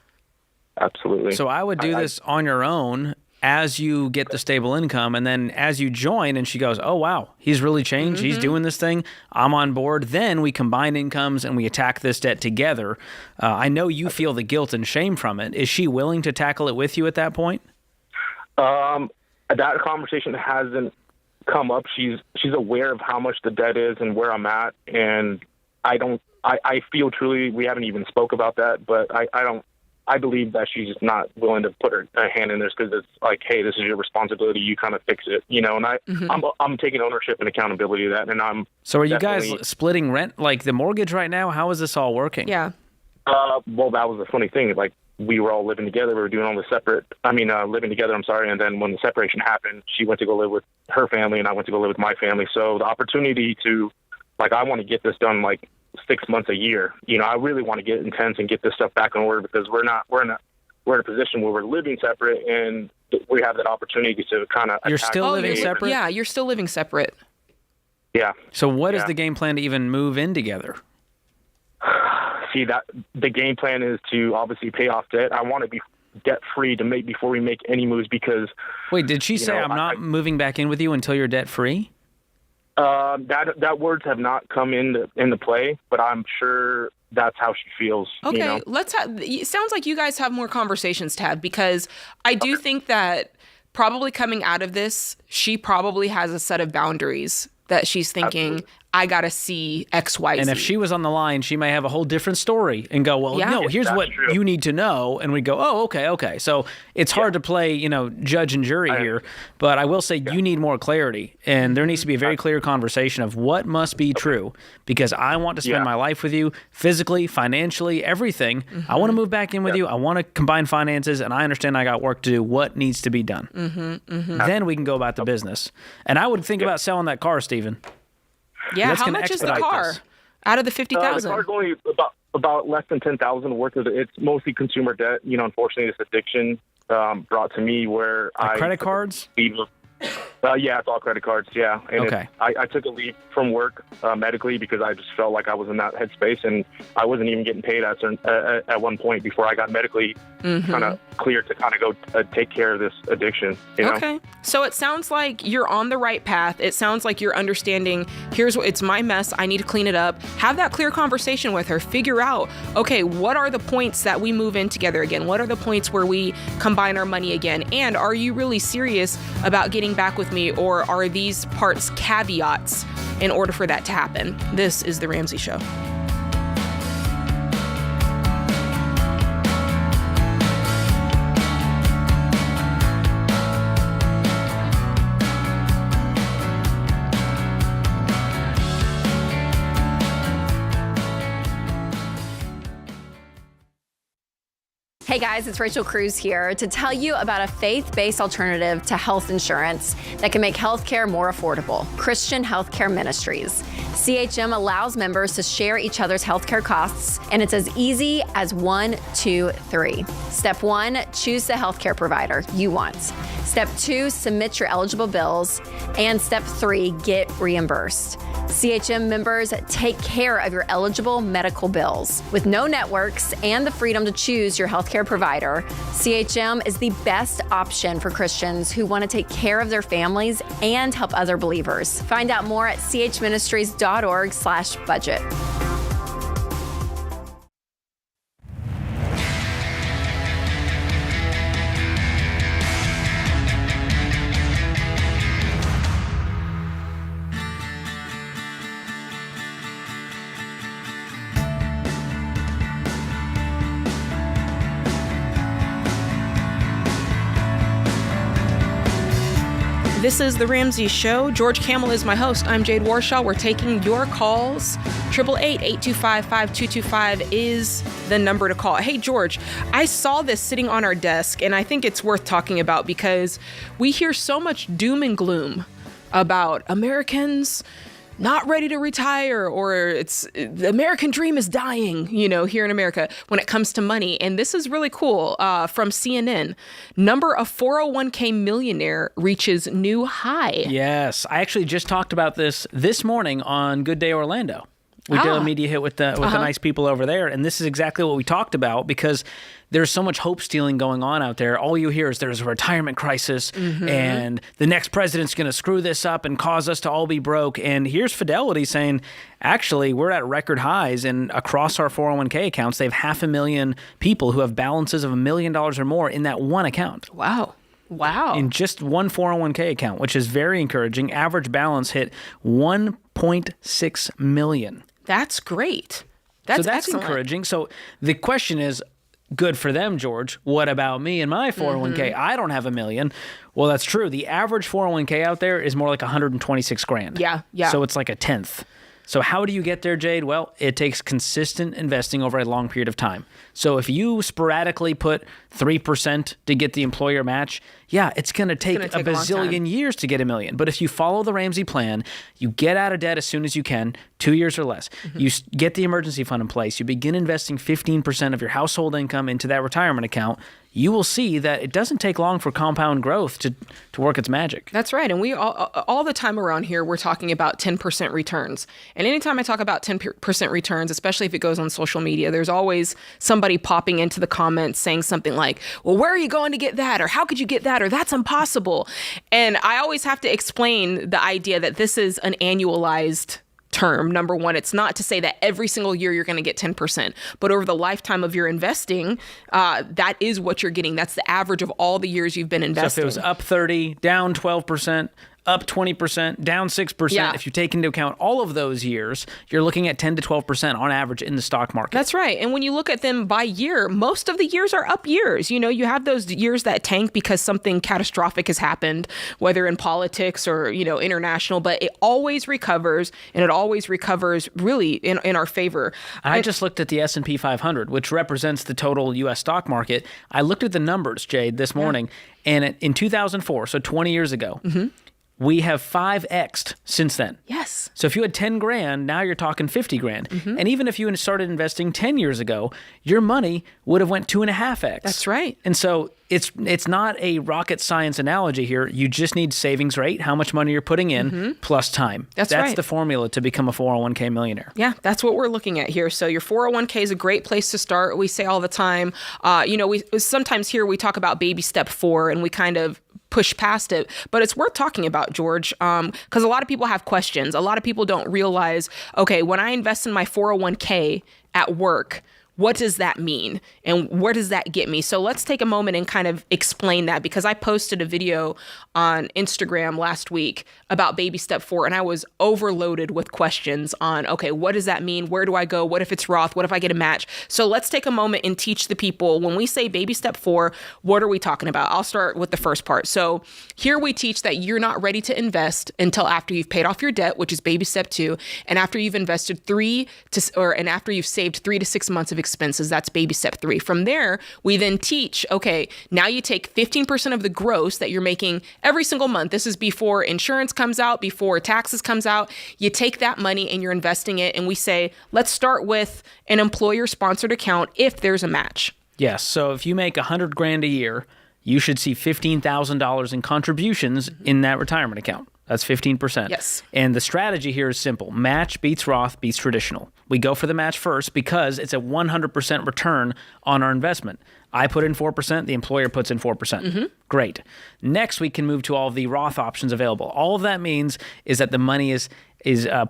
Absolutely. So I would do this on your own as you get the stable income, and then as you join and she goes, oh, wow, he's really changed. He's doing this thing. I'm on board. Then we combine incomes and we attack this debt together. I know you feel the guilt and shame from it. Is she willing to tackle it with you at that point? That conversation hasn't come up. She's aware of how much the debt is and where I'm at, and I feel truly we haven't even spoke about that, but I believe that she's just not willing to put her hand in this, because it's like, hey, this is your responsibility, you kind of fix it, and I'm taking ownership and accountability of that, and I'm So are you guys splitting rent, like the mortgage right now? How is this all working? Yeah. Well, that was the funny thing. Like, we were all living together. We were doing all the living together, and then when the separation happened, she went to go live with her family, and I went to go live with my family. So the opportunity to, I want to get this done, 6 months, a year. I really want to get intense and get this stuff back in order, because we're in a position where we're living separate, and we have that opportunity to kind of. You're still living separate? Yeah, you're still living separate. Yeah. So what is the game plan to even move in together? See, that the game plan is to obviously pay off debt. I want to be debt free before we make any moves, because. Wait, did she say I'm not moving back in with you until you're debt free? That words have not come into play, but I'm sure that's how she feels. Okay, it sounds like you guys have more conversations to have, because I do think that probably coming out of this, she probably has a set of boundaries that she's thinking, absolutely, I got to see X, Y, Z. And if she was on the line, she may have a whole different story and go, well, no, here's what you need to know. And we go, oh, okay. So it's hard to play, judge and jury here. But I will say you need more clarity. And there needs to be a very clear conversation of what must be true, because I want to spend my life with you physically, financially, everything. I want to move back in with you. I want to combine finances, and I understand I got work to do. What needs to be done? Then we can go about the business. And I would think about selling that car, Stephen. Yeah, how much is the car out of the $50,000? The car's only about less than $10,000 worth of it. It's mostly consumer debt. Unfortunately, this addiction brought to me where credit cards. Yeah, it's all credit cards. Yeah, and I took a leave from work medically, because I just felt like I was in that headspace, and I wasn't even getting paid at one point before I got medically kind of clear to kind of go take care of this addiction. Okay, so it sounds like you're on the right path. It sounds like you're understanding. It's my mess. I need to clean it up. Have that clear conversation with her. Figure out, okay, what are the points that we move in together again? What are the points where we combine our money again? And are you really serious about getting back with me, or are these parts caveats in order for that to happen? This is The Ramsey Show. Hey guys, it's Rachel Cruz here to tell you about a faith-based alternative to health insurance that can make healthcare more affordable. Christian Healthcare Ministries. CHM allows members to share each other's healthcare costs, and it's as easy as 1, 2, 3. Step 1, choose the healthcare provider you want. Step 2, submit your eligible bills. And Step 3, get reimbursed. CHM members take care of your eligible medical bills. With no networks and the freedom to choose your healthcare provider, CHM is the best option for Christians who want to take care of their families and help other believers. Find out more at chministries.org/budget. This is The Ramsey Show. George Kamel is my host. I'm Jade Warshaw. We're taking your calls. 888-825-5225 is the number to call. Hey, George, I saw this sitting on our desk, and I think it's worth talking about because we hear so much doom and gloom about Americans not ready to retire, or it's the American dream is dying, here in America when it comes to money. And this is really cool. From CNN, number of 401k millionaire reaches new high. Yes. I actually just talked about this morning on Good Day Orlando. We did a media hit with the nice people over there. And this is exactly what we talked about because there's so much hope stealing going on out there. All you hear is there's a retirement crisis and the next president's going to screw this up and cause us to all be broke. And here's Fidelity saying, actually, we're at record highs, and across our 401k accounts, they have 500,000 people who have balances of $1 million or more in that one account. Wow. In just one 401k account, which is very encouraging. Average balance hit $1.6 million. That's great. That's excellent. Encouraging. So the question is, good for them, George. What about me and my 401k? I don't have $1 million. Well, that's true. The average 401k out there is more like 126 grand. Yeah. So it's like a tenth. So how do you get there, Jade? Well, it takes consistent investing over a long period of time. So if you sporadically put 3% to get the employer match, it's going to take a bazillion years to get $1 million. But if you follow the Ramsey plan, you get out of debt as soon as you can, 2 years or less. You get the emergency fund in place. You begin investing 15% of your household income into that retirement account. You will see that it doesn't take long for compound growth to work its magic. That's right. And we all the time around here, we're talking about 10% returns. And anytime I talk about 10% returns, especially if it goes on social media, there's always somebody popping into the comments saying something like, well, where are you going to get that? Or how could you get that? Or that's impossible. And I always have to explain the idea that this is an annualized term. Number one, it's not to say that every single year you're going to get 10%, but over the lifetime of your investing, that is what you're getting. That's the average of all the years you've been investing. So if it was up 30, down 12%, up 20%, down 6%. If you take into account all of those years, you're looking at 10 to 12% on average in the stock market. That's right. And when you look at them by year, most of the years are up years. You have those years that tank because something catastrophic has happened, whether in politics or, international, but it always recovers, and it always recovers really in our favor. I just looked at the S&P 500, which represents the total U.S. stock market. I looked at the numbers, Jade, this morning, and in 2004, so 20 years ago, we have 5x'd since then. Yes. So if you had 10 grand, now you're talking 50 grand. And even if you started investing 10 years ago, your money would have went 2.5x. That's right. And so it's not a rocket science analogy here. You just need savings rate, how much money you're putting in, plus time. That's right. the formula to become a 401k millionaire. Yeah, that's what we're looking at here. So your 401k is a great place to start. We say all the time, we sometimes here we talk about baby step 4, and we kind of push past it, but it's worth talking about, George, because a lot of people have questions. A lot of people don't realize, okay, when I invest in my 401k at work, what does that mean? And where does that get me? So let's take a moment and kind of explain that, because I posted a video on Instagram last week about baby step 4, and I was overloaded with questions on, okay, what does that mean? Where do I go? What if it's Roth? What if I get a match? So let's take a moment and teach the people, when we say baby step 4, what are we talking about? I'll start with the first part. So here we teach that you're not ready to invest until after you've paid off your debt, which is baby step 2, and after you've invested and after you've saved 3 to 6 months of expenses. That's baby step 3. From there, we then teach, okay, now you take 15% of the gross that you're making every single month. This is before insurance comes out, before taxes comes out. You take that money and you're investing it. And we say, let's start with an employer-sponsored account if there's a match. Yes. So if you make $100,000 a year, you should see $15,000 in contributions in that retirement account. That's 15%. Yes. And the strategy here is simple. Match beats Roth beats traditional. We go for the match first because it's a 100% return on our investment. I put in 4%, the employer puts in 4%. Great. Next, we can move to all of the Roth options available. All of that means is that the money is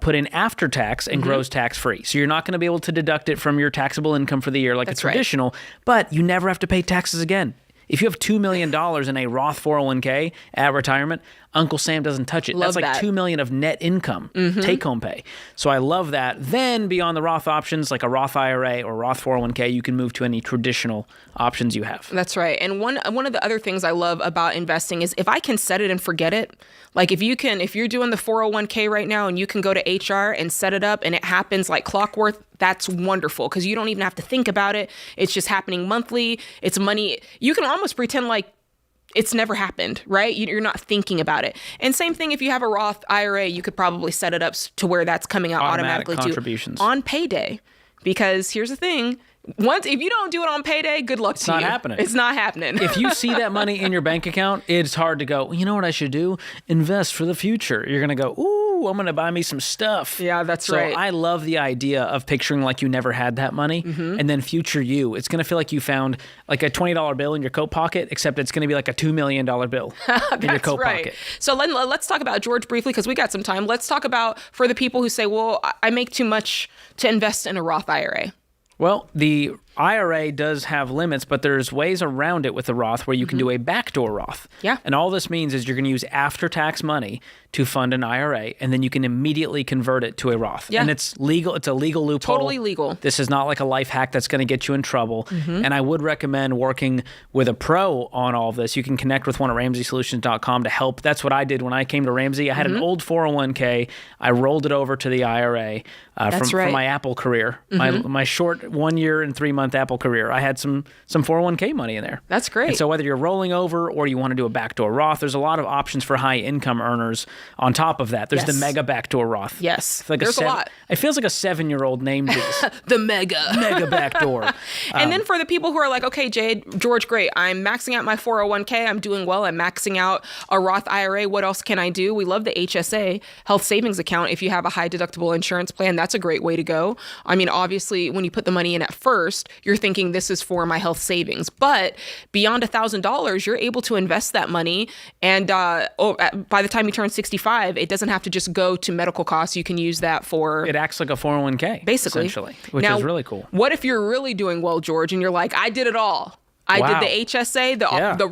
put in after tax and grows tax-free. So you're not going to be able to deduct it from your taxable income for the year like That's a traditional, but you never have to pay taxes again. If you have $2 million in a Roth 401k at retirement, Uncle Sam doesn't touch it. Love That's like that. $2 million of net income, take-home pay. So I love that. Then beyond the Roth options, like a Roth IRA or Roth 401k, you can move to any traditional options you have. That's right. And one of the other things I love about investing is if I can set it and forget it. Like if you're doing the 401k right now and you can go to HR and set it up and it happens like clockwork, that's wonderful because you don't even have to think about it. It's just happening monthly. It's money. You can almost pretend like it's never happened, right? You're not thinking about it. And same thing if you have a Roth IRA, you could probably set it up to where that's coming out Automatic automatically contributions. on payday. Because here's the thing. If you don't do it on payday, good luck to you. It's not happening. It's not happening. If you see that money in your bank account, it's hard to go, you know what I should do? Invest for the future. You're going to go, ooh, I'm going to buy me some stuff. Yeah, that's right. So I love the idea of picturing like you never had that money and then future you. It's going to feel like you found like a $20 bill in your coat pocket, except it's going to be like a $2 million bill in your coat pocket. So let's talk about George briefly because we got some time. Let's talk about for the people who say, well, I make too much to invest in a Roth IRA. Well, the IRA does have limits, but there's ways around it with the Roth where you can do a backdoor Roth. Yeah. And all this means is you're going to use after-tax money to fund an IRA, and then you can immediately convert it to a Roth. Yeah. And it's legal. It's a legal loophole. Totally legal. This is not like a life hack that's going to get you in trouble. And I would recommend working with a pro on all of this. You can connect with one at RamseySolutions.com to help. That's what I did when I came to Ramsey. I had an old 401k. I rolled it over to the IRA from my Apple career, my short 1 year and 3 month Apple career. I had some 401k money in there. That's great. And so whether you're rolling over or you want to do a backdoor Roth, there's a lot of options for high income earners. On top of that, there's the mega backdoor Roth. Yes, Like there's a lot. It feels like a 7-year-old named these. The mega backdoor. And then for the people who are like, okay, Jade, George, great. I'm maxing out my 401k. I'm doing well. I'm maxing out a Roth IRA. What else can I do? We love the HSA, health savings account. If you have a high deductible insurance plan, that's a great way to go. I mean, obviously, when you put the money in at first, you're thinking this is for my health savings. But beyond $1,000, you're able to invest that money. And by the time you turn 65, it doesn't have to just go to medical costs. You can use that for... It acts like a 401k, basically, essentially, which is really cool. What if you're really doing well, George, and you're like, I did it all. I did the HSA, the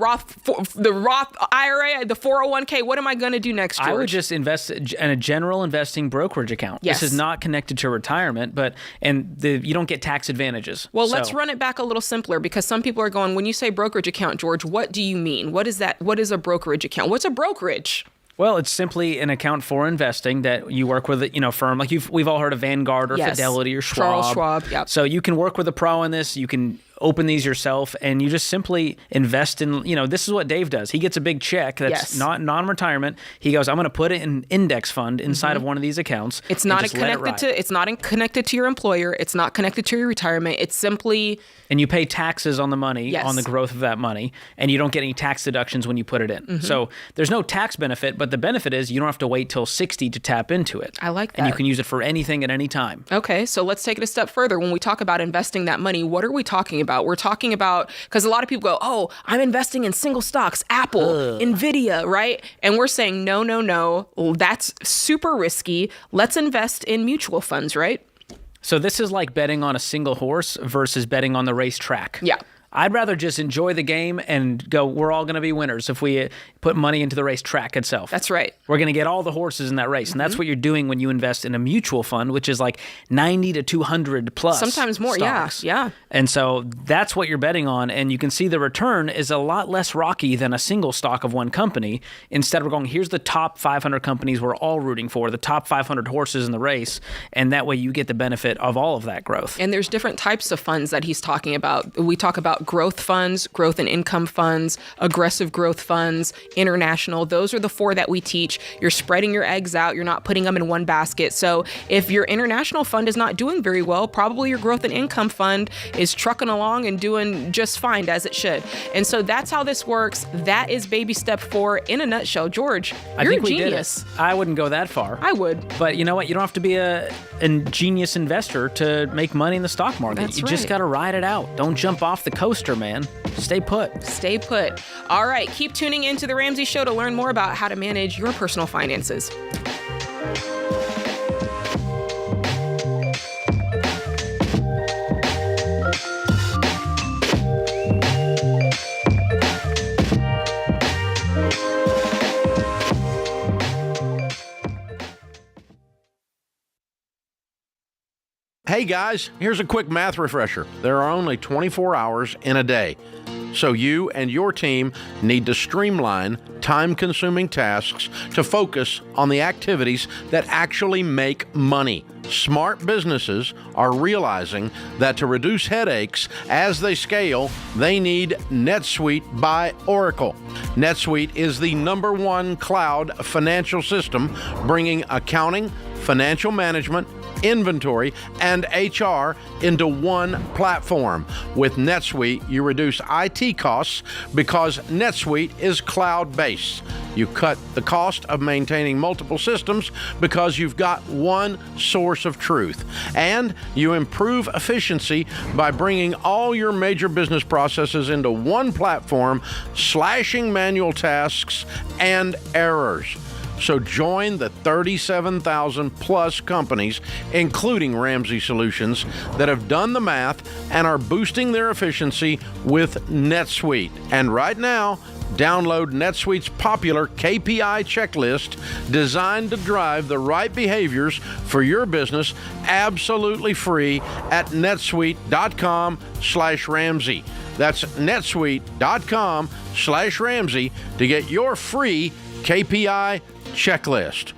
Roth IRA, the 401k. What am I going to do next, George? I would just invest in a general investing brokerage account. Yes. This is not connected to retirement, you don't get tax advantages. Well, let's run it back a little simpler because some people are going, when you say brokerage account, George, what do you mean? What is that? What is a brokerage account? What's a brokerage? Well, it's simply an account for investing that you work with a firm like we've all heard of Vanguard or Fidelity or Schwab. Charles Schwab. Yep. So you can work with a pro in this. You can open these yourself, and you just simply invest in. This is what Dave does. He gets a big check that's not non-retirement. He goes, I'm going to put it in an index fund inside of one of these accounts. It's not connected to your employer. It's not connected to your retirement. It's simply. And you pay taxes on the money, on the growth of that money, and you don't get any tax deductions when you put it in. So there's no tax benefit, but the benefit is you don't have to wait till 60 to tap into it. I like that. And you can use it for anything at any time. Okay, so let's take it a step further. When we talk about investing that money, what are we talking about? We're talking about, because a lot of people go, oh, I'm investing in single stocks, Apple, Nvidia, right? And we're saying, no, that's super risky. Let's invest in mutual funds, right? So this is like betting on a single horse versus betting on the racetrack. Yeah. I'd rather just enjoy the game and go, we're all going to be winners if we put money into the race track itself. That's right. We're going to get all the horses in that race. And that's what you're doing when you invest in a mutual fund, which is like 90 to 200 plus. Sometimes more, stocks. Yeah. And so that's what you're betting on. And you can see the return is a lot less rocky than a single stock of one company. Instead, we're going, here's the top 500 companies we're all rooting for, the top 500 horses in the race. And that way you get the benefit of all of that growth. And there's different types of funds that he's talking about. We talk about growth funds, growth and income funds, aggressive growth funds, international. Those are the 4 that we teach. You're spreading your eggs out. You're not putting them in one basket. So if your international fund is not doing very well, probably your growth and income fund is trucking along and doing just fine as it should. And so that's how this works. That is baby step 4 in a nutshell. George, you're a genius. I wouldn't go that far. I would. But you know what? You don't have to be a genius investor to make money in the stock market. That's you right. just got to ride it out. Don't jump off the coaster, man. Stay put. Stay put. All right, keep tuning into The Ramsey Show to learn more about how to manage your personal finances. Hey guys, here's a quick math refresher. There are only 24 hours in a day. So you and your team need to streamline time-consuming tasks to focus on the activities that actually make money. Smart businesses are realizing that to reduce headaches as they scale, they need NetSuite by Oracle. NetSuite is the #1 cloud financial system, bringing accounting, financial management, inventory, and HR into one platform. With NetSuite, you reduce IT costs because NetSuite is cloud-based. You cut the cost of maintaining multiple systems because you've got one source of truth. And you improve efficiency by bringing all your major business processes into one platform, slashing manual tasks and errors. So join the 37,000 plus companies, including Ramsey Solutions, that have done the math and are boosting their efficiency with NetSuite. And right now, download NetSuite's popular KPI checklist designed to drive the right behaviors for your business absolutely free at netsuite.com/Ramsey. That's netsuite.com/Ramsey to get your free KPI checklist.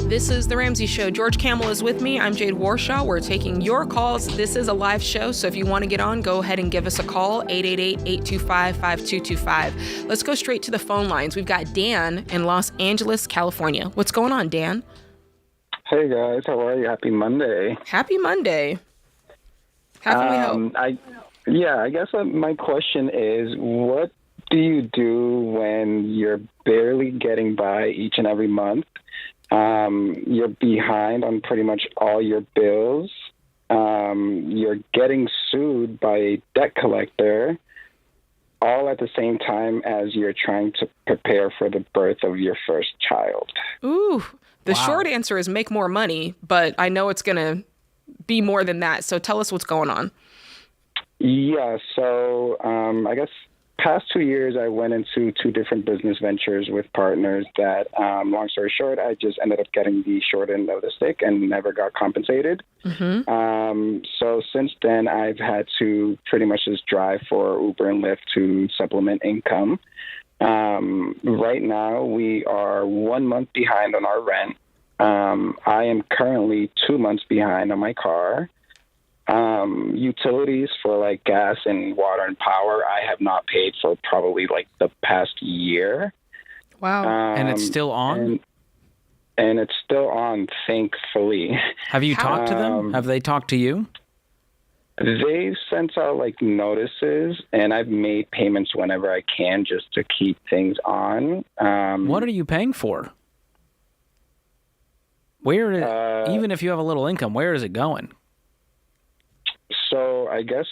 This is The Ramsey Show. George Kamel is with me. I'm Jade Warshaw. We're taking your calls. This is a live show, so if you want to get on, go ahead and give us a call, 888-825-5225. Let's go straight to the phone lines. We've got Dan in Los Angeles, California. What's going on, Dan? Hey, guys. How are you? Happy Monday. Happy Monday. How can we help? I guess my question is, what do you do when you're barely getting by each and every month? You're behind on pretty much all your bills. You're getting sued by a debt collector, all at the same time as you're trying to prepare for the birth of your first child. Ooh, the short answer is make more money, but I know it's going to be more than that. So tell us what's going on. Yeah, so I guess past 2 years, I went into 2 different business ventures with partners that, long story short, I just ended up getting the short end of the stick and never got compensated. Mm-hmm. So since then, I've had to pretty much just drive for Uber and Lyft to supplement income. Right now, we are 1 month behind on our rent. I am currently 2 months behind on my car. Utilities for like gas and water and power, I have not paid for probably like the past year. Wow. And it's still on? And it's still on, thankfully. Have you talked to them? Have they talked to you? They've sent out like notices, and I've made payments whenever I can just to keep things on. What are you paying for? Even if you have a little income, where is it going? So I guess,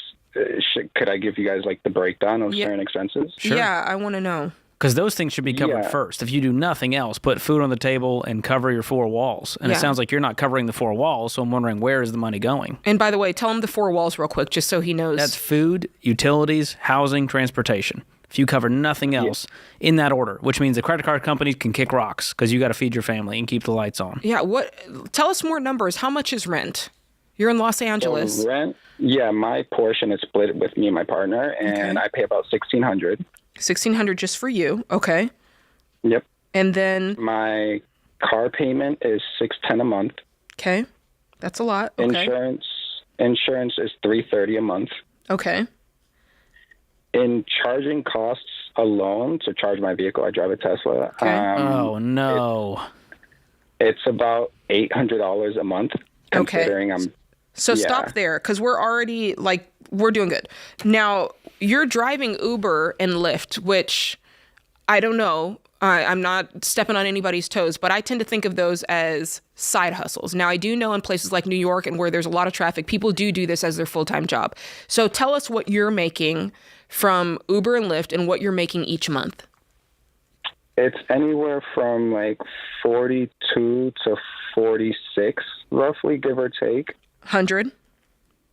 could I give you guys like the breakdown of certain expenses? Sure. Yeah, I want to know. Because those things should be covered first. If you do nothing else, put food on the table and cover your 4 walls. And it sounds like you're not covering the 4 walls, so I'm wondering, where is the money going? And by the way, tell him the 4 walls real quick, just so he knows. That's food, utilities, housing, transportation. If you cover nothing else in that order, which means the credit card companies can kick rocks because you got to feed your family and keep the lights on. Yeah, tell us more numbers. How much is rent? You're in Los Angeles. So rent, my portion is split with me and my partner, and I pay about $1,600. $1,600 just for you. Okay. Yep. And then my car payment is $610 a month. Okay. That's a lot. Okay. Insurance is $330 a month. Okay. In charging costs alone, to charge my vehicle, I drive a Tesla. Okay. Oh no. It's about $800 a month. Considering So stop there, because we're doing good. Now, you're driving Uber and Lyft, which I don't know. I'm not stepping on anybody's toes, but I tend to think of those as side hustles. Now, I do know in places like New York and where there's a lot of traffic, people do this as their full-time job. So tell us what you're making from Uber and Lyft and what you're making each month. It's anywhere from like 42 to 46, roughly, give or take. 100?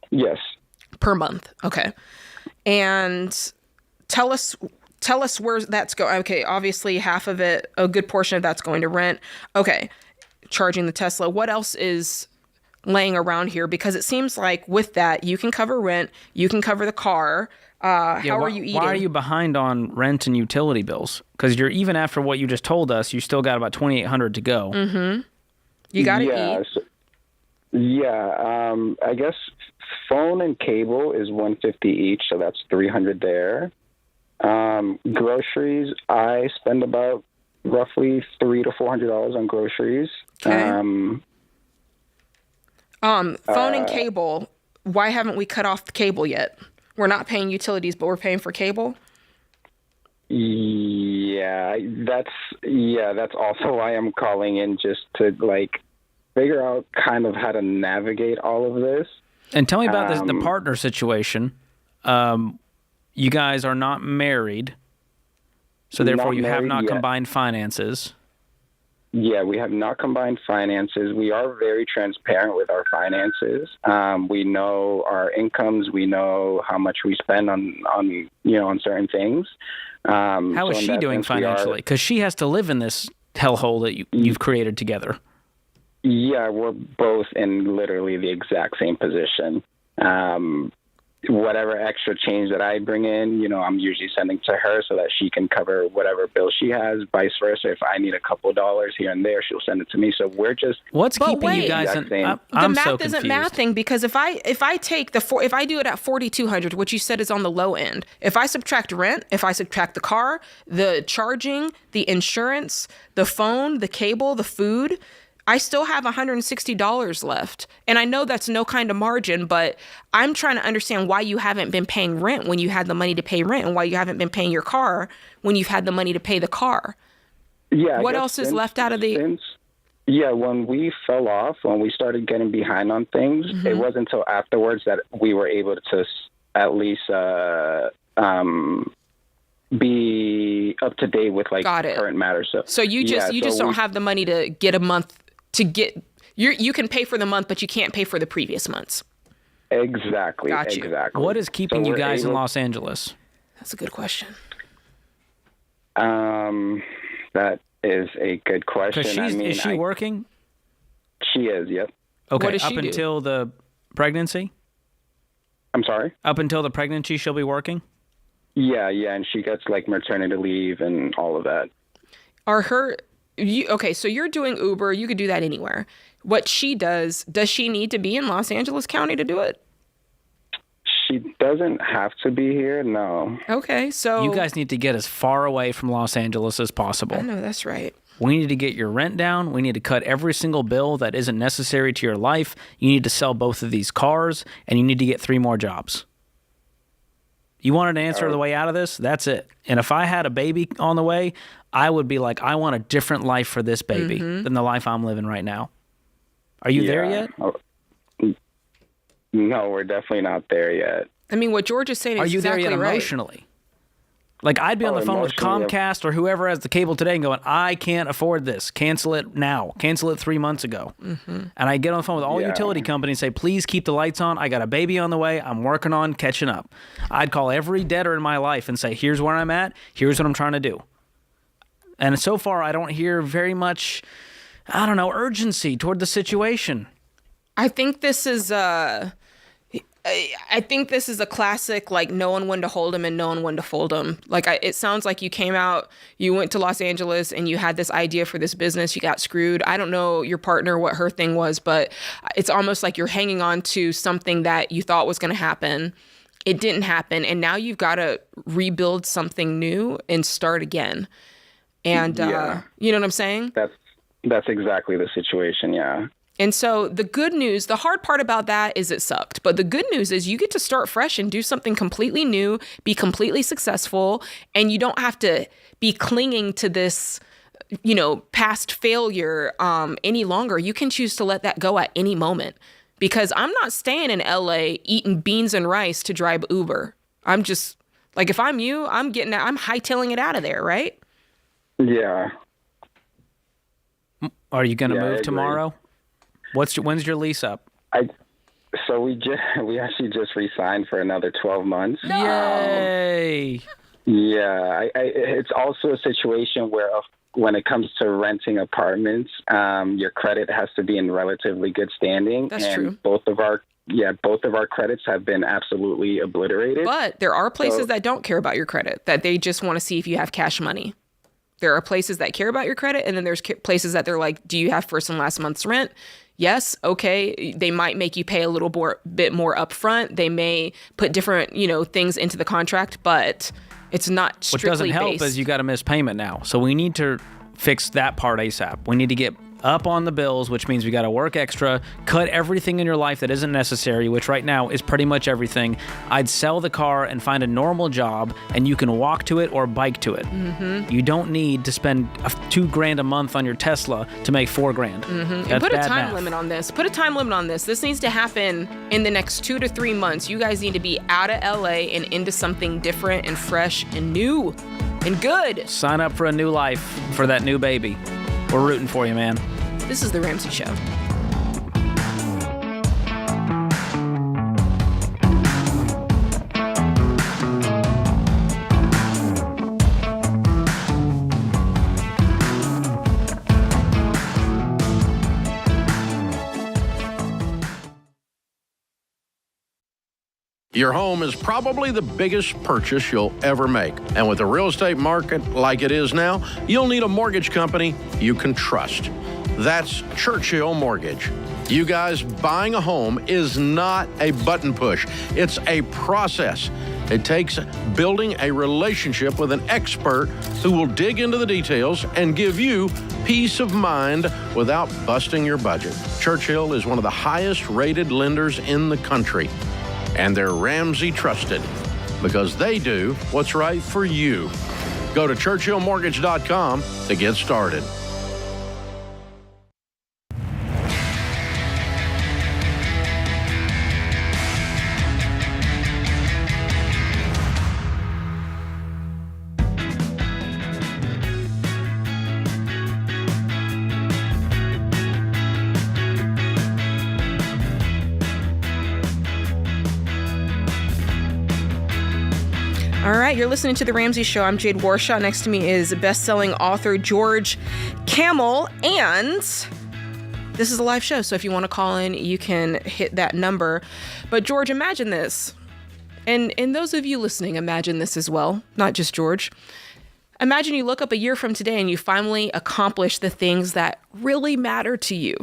Yes. Per month. Okay. And tell us where that's going. Okay, obviously half of it, a good portion of that's going to rent. Okay, charging the Tesla. What else is laying around here? Because it seems like with that, you can cover rent, you can cover the car. How are you eating? Why are you behind on rent and utility bills? Because you're, even after what you just told us, you still got about $2,800 to go. Mm-hmm. You got to eat. I guess phone and cable is $150 each, so that's $300 there. Groceries, I spend about roughly $300 to $400 on groceries. Okay. Phone and cable. Why haven't we cut off the cable yet? We're not paying utilities, but we're paying for cable. Yeah, that's also why I'm calling in, just to figure out kind of how to navigate all of this. And tell me about the partner situation. You guys are not married, so therefore you have not combined finances. Yeah, we have not combined finances. We are very transparent with our finances. We know our incomes. We know how much we spend on certain things. How is she doing financially? Because she has to live in this hellhole that you've created together. Yeah, we're both in literally the exact same position. Whatever extra change that I bring in, I'm usually sending to her so that she can cover whatever bill she has, vice versa. If I need a couple of dollars here and there, she'll send it to me. So we're just... What's keeping you guys... The math isn't mathing, because if I do it at $4,200, which you said is on the low end, if I subtract rent, if I subtract the car, the charging, the insurance, the phone, the cable, the food... I still have $160 left. And I know that's no kind of margin, but I'm trying to understand why you haven't been paying rent when you had the money to pay rent, and why you haven't been paying your car when you've had the money to pay the car. Yeah. What else is left out of the... When we fell off, when we started getting behind on things, it wasn't until afterwards that we were able to at least be up to date with current matters. So you just don't have the money to get a month to get you can pay for the month, but you can't pay for the previous months. Exactly. Got you. Exactly. What is keeping you guys in Los Angeles? That's a good question. That is a good question. Is she working? She is. Yep. Okay. What does she do? Until the pregnancy? I'm sorry? Up until the pregnancy, she'll be working? Yeah, and she gets maternity leave and all of that. So you're doing Uber, you could do that anywhere. What she does she need to be in Los Angeles County to do it? She doesn't have to be here, no. Okay, so... You guys need to get as far away from Los Angeles as possible. I know, that's right. We need to get your rent down. We need to cut every single bill that isn't necessary to your life. You need to sell both of these cars, and you need to get 3 more jobs. You wanted an answer the way out of this? That's it. And if I had a baby on the way, I would be like, I want a different life for this baby than the life I'm living right now. Are you there yet? Oh, no, we're definitely not there yet. I mean, what George is saying is exactly right. Are you there yet emotionally? Like, I'd be on the phone with Comcast or whoever has the cable today and going, I can't afford this. Cancel it now. Cancel it 3 months ago. And I get on the phone with all utility companies and say, please keep the lights on. I got a baby on the way. I'm working on catching up. I'd call every debtor in my life and say, here's where I'm at. Here's what I'm trying to do. And so far, I don't hear very much, urgency toward the situation. I think this is I think this is a classic, like, knowing when to hold him and knowing when to fold him. Like, it sounds like you came out, you went to Los Angeles, and you had this idea for this business. You got screwed. I don't know your partner, what her thing was, but it's almost like you're hanging on to something that you thought was going to happen. It didn't happen, and now you've got to rebuild something new and start again. And you know what I'm saying? That's exactly the situation, yeah. And so the good news, the hard part about that is it sucked. But the good news is you get to start fresh and do something completely new, be completely successful, and you don't have to be clinging to this, past failure any longer. You can choose to let that go at any moment. Because I'm not staying in LA eating beans and rice to drive Uber. I'm just, like, if I'm you, I'm hightailing it out of there, right? Yeah. Are you going to move tomorrow? When's your lease up? So we actually just re-signed for another 12 months. Yay! It's also a situation where when it comes to renting apartments, your credit has to be in relatively good standing. That's true. Both of our credits have been absolutely obliterated. But there are places that don't care about your credit, that they just want to see if you have cash money. There are places that care about your credit, and then there's places that they're like, do you have first and last month's rent? Yes, okay. They might make you pay a little bit more upfront. They may put different, things into the contract, but it's not strictly What doesn't help based. is you got to miss payment now. So we need to fix that part ASAP. We need to get up on the bills, which means we got to work extra, cut everything in your life that isn't necessary, which right now is pretty much everything. I'd sell the car and find a normal job, and you can walk to it or bike to it. You don't need to spend $2,000 a month on your Tesla to make $4,000. And put a time limit on this. Put a time limit on this. This needs to happen in the next 2 to 3 months. You guys need to be out of LA and into something different and fresh and new and good. Sign up for a new life for that new baby. We're rooting for you, man. This is The Ramsey Show. Your home is probably the biggest purchase you'll ever make. And with the real estate market like it is now, you'll need a mortgage company you can trust. That's Churchill Mortgage. You guys, buying a home is not a button push. It's a process. It takes building a relationship with an expert who will dig into the details and give you peace of mind without busting your budget. Churchill is one of the highest rated lenders in the country. And they're Ramsey trusted because they do what's right for you. Go to ChurchillMortgage.com to get started. All right, you're listening to The Ramsey Show. I'm Jade Warshaw. Next to me is best-selling author George Kamel, and this is a live show, so if you want to call in, you can hit that number. But George, imagine this, and those of you listening, imagine this as well, not just George. Imagine you look up a year from today and you finally accomplish the things that really matter to you.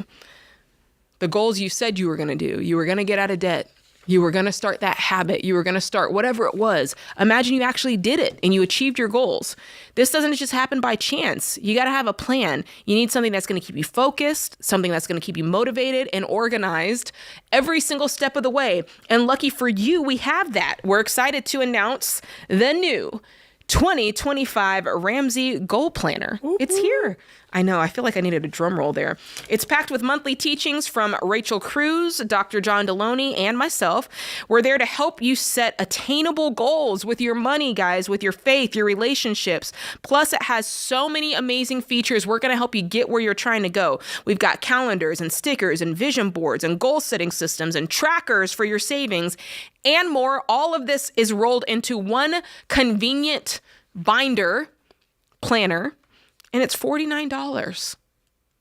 The goals you said you were going to do. You were going to get out of debt. You were going to start that habit. You were going to start whatever it was. Imagine you actually did it and you achieved your goals. This doesn't just happen by chance. You got to have a plan. You need something that's going to keep you focused, something that's going to keep you motivated and organized every single step of the way. And lucky for you, we have that. We're excited to announce the new 2025 Ramsey Goal Planner. It's here. I know. I feel like I needed a drum roll there. It's packed with monthly teachings from Rachel Cruz, Dr. John Deloney, and myself. We're there to help you set attainable goals with your money, guys, with your faith, your relationships. Plus, it has so many amazing features. We're going to help you get where you're trying to go. We've got calendars and stickers and vision boards and goal setting systems and trackers for your savings and more. All of this is rolled into one convenient binder planner. And it's $49.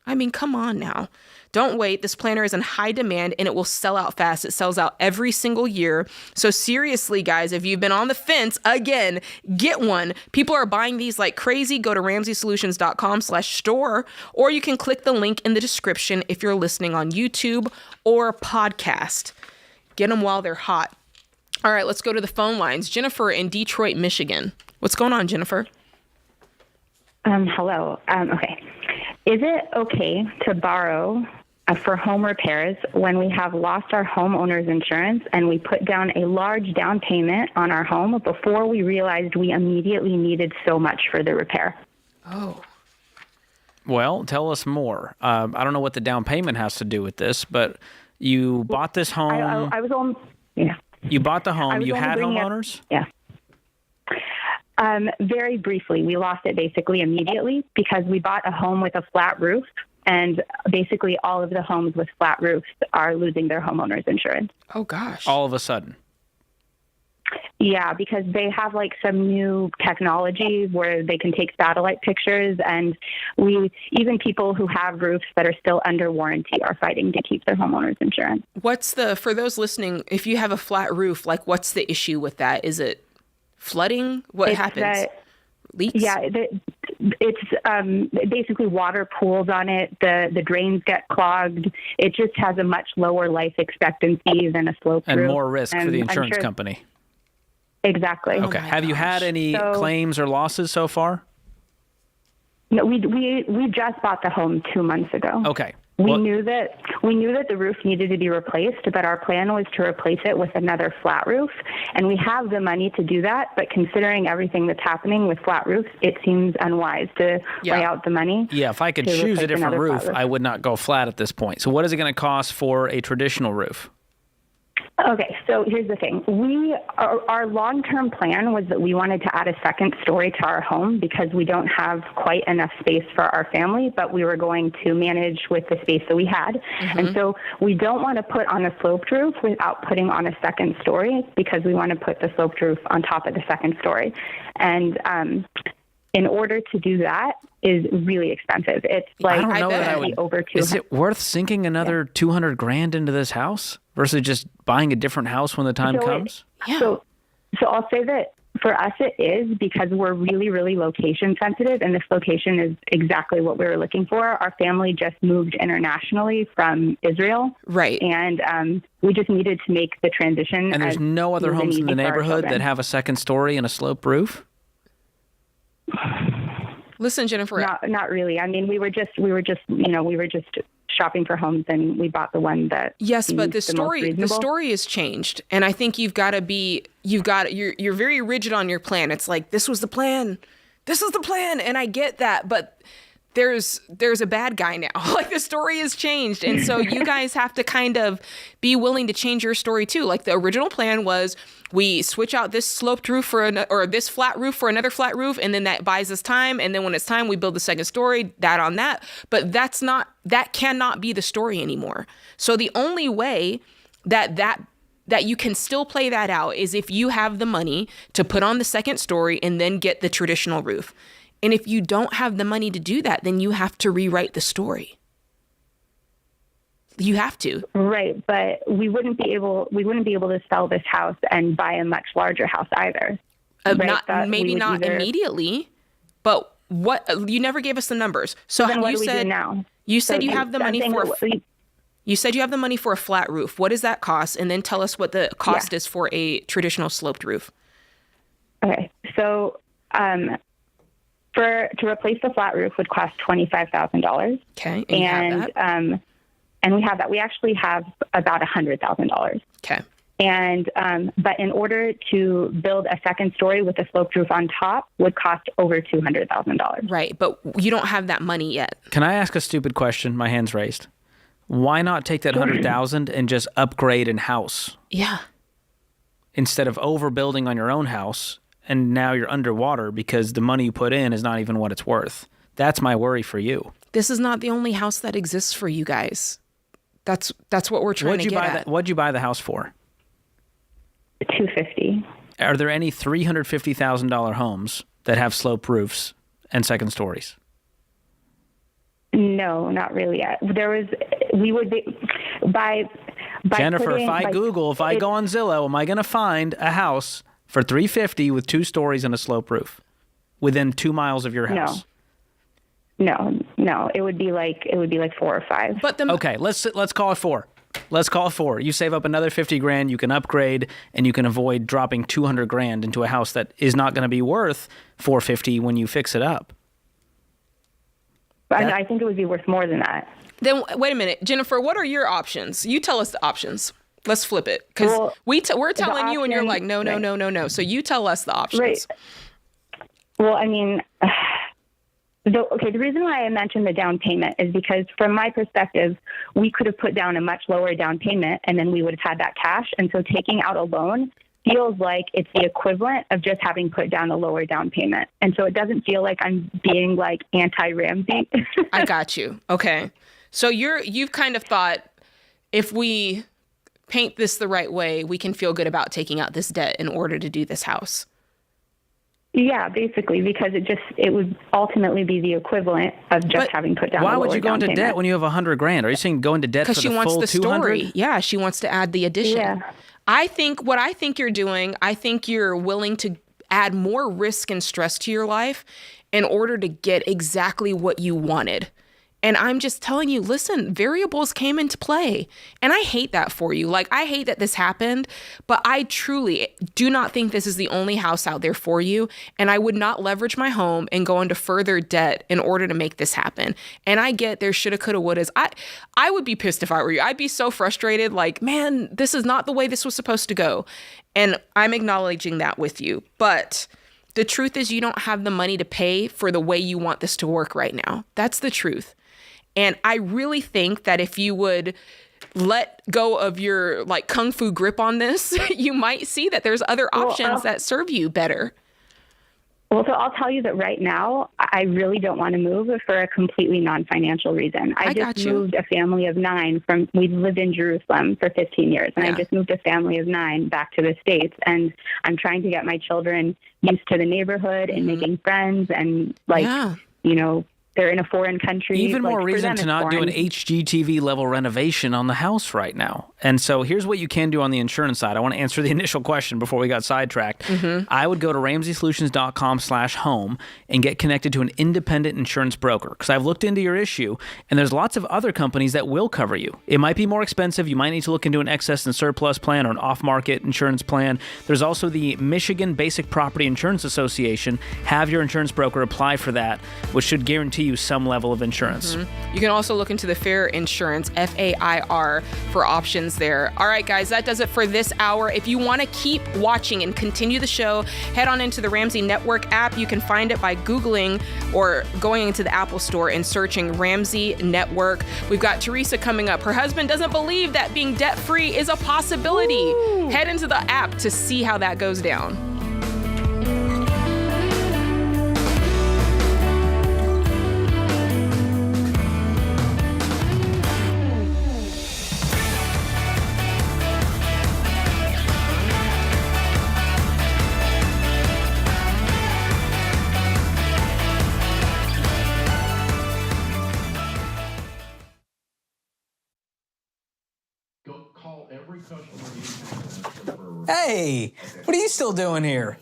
I mean, come on now. Don't wait. This planner is in high demand and it will sell out fast. It sells out every single year. So seriously, guys, if you've been on the fence, again, get one. People are buying these like crazy. Go to RamseySolutions.com/store, or you can click the link in the description if you're listening on YouTube or podcast. Get them while they're hot. All right, let's go to the phone lines. Jennifer in Detroit, Michigan. What's going on, Jennifer? Hello. Okay. Is it okay to borrow for home repairs when we have lost our homeowner's insurance and we put down a large down payment on our home before we realized we immediately needed so much for the repair? Oh. Well, tell us more. I don't know what the down payment has to do with this, but you bought this home. I was on. Yeah. You bought the home. You had homeowners? Yeah. Very briefly, we lost it basically immediately because we bought a home with a flat roof, and basically all of the homes with flat roofs are losing their homeowner's insurance. Oh, gosh. All of a sudden. Yeah, because they have like some new technology where they can take satellite pictures, and even people who have roofs that are still under warranty are fighting to keep their homeowner's insurance. For those listening, if you have a flat roof, like what's the issue with that? Is it flooding? What happens? Leaks? Yeah, it's basically water pools on it. The drains get clogged. It just has a much lower life expectancy than a sloped roof. And more risk for the insurance company. Exactly. Okay. Have you had any claims or losses so far? No, we just bought the home 2 months ago. Okay. We knew that the roof needed to be replaced, but our plan was to replace it with another flat roof, and we have the money to do that. But considering everything that's happening with flat roofs, it seems unwise to lay out the money. Yeah, if I could choose a different roof, I would not go flat at this point. So what is it going to cost for a traditional roof? Okay, so here's the thing. Our long-term plan was that we wanted to add a second story to our home because we don't have quite enough space for our family, but we were going to manage with the space that we had. Mm-hmm. And so we don't want to put on a sloped roof without putting on a second story because we want to put the sloped roof on top of the second story. And in order to do that is really expensive. It's like I don't know that I would. Over is it worth sinking another $200,000 into this house versus just buying a different house when the time comes? So I'll say that for us it is because we're really, really location sensitive, and this location is exactly what we were looking for. Our family just moved internationally from Israel. Right. And we just needed to make the transition. And there's no other homes in the neighborhood that have a second story and a sloped roof? Listen, Jennifer. Not really. I mean, we were just shopping for homes, and we bought the one that. Yes, but the story has changed, and I think you're very rigid on your plan. It's like this was the plan, and I get that, but there's a bad guy now. Like the story has changed, and so you guys have to kind of be willing to change your story too. Like the original plan was we switch out this sloped roof or this flat roof for another flat roof, and then that buys us time. And then when it's time, we build the second story, that on that. But that cannot be the story anymore. So the only way that you can still play that out is if you have the money to put on the second story and then get the traditional roof. And if you don't have the money to do that, then you have to rewrite the story. You have to. Right, but we wouldn't be able to sell this house and buy a much larger house either. Maybe not immediately, but what you never gave us the numbers. So then what you do said we do now? You said you have the money you said you have the money for a flat roof. What does that cost? And then tell us what the cost is for a traditional sloped roof. Okay, so to replace the flat roof would cost $25,000. Okay, and we have that. We actually have about $100,000. Okay. And but in order to build a second story with a sloped roof on top would cost over $200,000. Right, but you don't have that money yet. Can I ask a stupid question? My hand's raised. Why not take that $100,000 and just upgrade in house? Yeah. Instead of overbuilding on your own house, and now you're underwater because the money you put in is not even what it's worth. That's my worry for you. This is not the only house that exists for you guys. That's what we're trying to get at. What'd you buy the house for? $250,000. Are there any $350,000 homes that have sloped roofs and second stories? No, not really yet. We would be by Jennifer, if I go on Zillow, am I going to find a house for $350,000 with 2 stories and a sloped roof within 2 miles of your house? No. It would be like 4 or 5. Okay, let's call it 4. Let's call it 4. You save up another $50,000. You can upgrade, and you can avoid dropping $200,000 into a house that is not going to be worth $450,000 when you fix it up. I think it would be worth more than that. Then wait a minute, Jennifer. What are your options? You tell us the options. Let's flip it, because we're telling you, and you're like, no. So you tell us the options. Right. Well, I mean. The reason why I mentioned the down payment is because from my perspective, we could have put down a much lower down payment and then we would have had that cash. And so taking out a loan feels like it's the equivalent of just having put down a lower down payment. And so it doesn't feel like I'm being like anti-Ramsey. I got you. Okay. So you've kind of thought if we paint this the right way, we can feel good about taking out this debt in order to do this house. Yeah, basically, because it would ultimately be the equivalent of just having put down. Why a would lower you go into down debt payment. when you have $100,000? Are you saying go into debt for the full $200,000? Because she wants the story. Yeah, she wants to add the addition. Yeah. I think you're doing, I think you're willing to add more risk and stress to your life in order to get exactly what you wanted. And I'm just telling you, listen, variables came into play. And I hate that for you. Like, I hate that this happened, but I truly do not think this is the only house out there for you. And I would not leverage my home and go into further debt in order to make this happen. And I get there shoulda, coulda, wouldas. I would be pissed if I were you. I'd be so frustrated. Like, man, this is not the way this was supposed to go. And I'm acknowledging that with you. But the truth is you don't have the money to pay for the way you want this to work right now. That's the truth. And I really think that if you would let go of your like kung fu grip on this, you might see that there's other options that serve you better. Well, so I'll tell you that right now, I really don't want to move for a completely non-financial reason. I just moved a family of 9 we've lived in Jerusalem for 15 years, and I just moved a family of 9 back to the States, and I'm trying to get my children used to the neighborhood and making friends and they're in a foreign country. Even more reason to not do an HGTV level renovation on the house right now. And so here's what you can do on the insurance side. I want to answer the initial question before we got sidetracked. I would go to RamseySolutions.com/home and get connected to an independent insurance broker, because I've looked into your issue and there's lots of other companies that will cover you. It might be more expensive. You might need to look into an excess and surplus plan or an off-market insurance plan. There's also the Michigan Basic Property Insurance Association. Have your insurance broker apply for that, which should guarantee you some level of insurance. You can also look into the Fair Insurance, FAIR, for options there. All right, guys, that does it for this hour. If you want to keep watching and continue the show, head on into the Ramsey Network app. You can find it by Googling or going into the Apple Store and searching Ramsey Network. We've got Teresa coming up. Her husband doesn't believe that being debt-free is a possibility. Ooh. Head into the app to see how that goes down. Hey, what are you still doing here?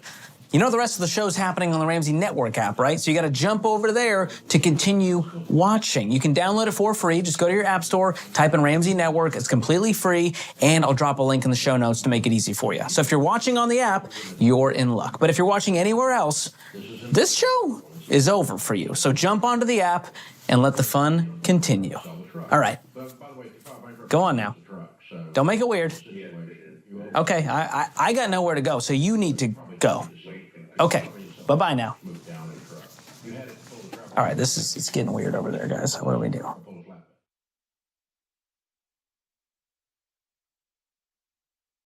You know the rest of the show's happening on the Ramsey Network app, right? So you got to jump over there to continue watching. You can download it for free. Just go to your app store, type in Ramsey Network. It's completely free, and I'll drop a link in the show notes to make it easy for you. So if you're watching on the app, you're in luck. But if you're watching anywhere else, this show is over for you. So jump onto the app and let the fun continue. All right. Go on now. Don't make it weird. Okay, I got nowhere to go, so you need to go. Okay, bye-bye now. All right, it's getting weird over there, guys. What do we do?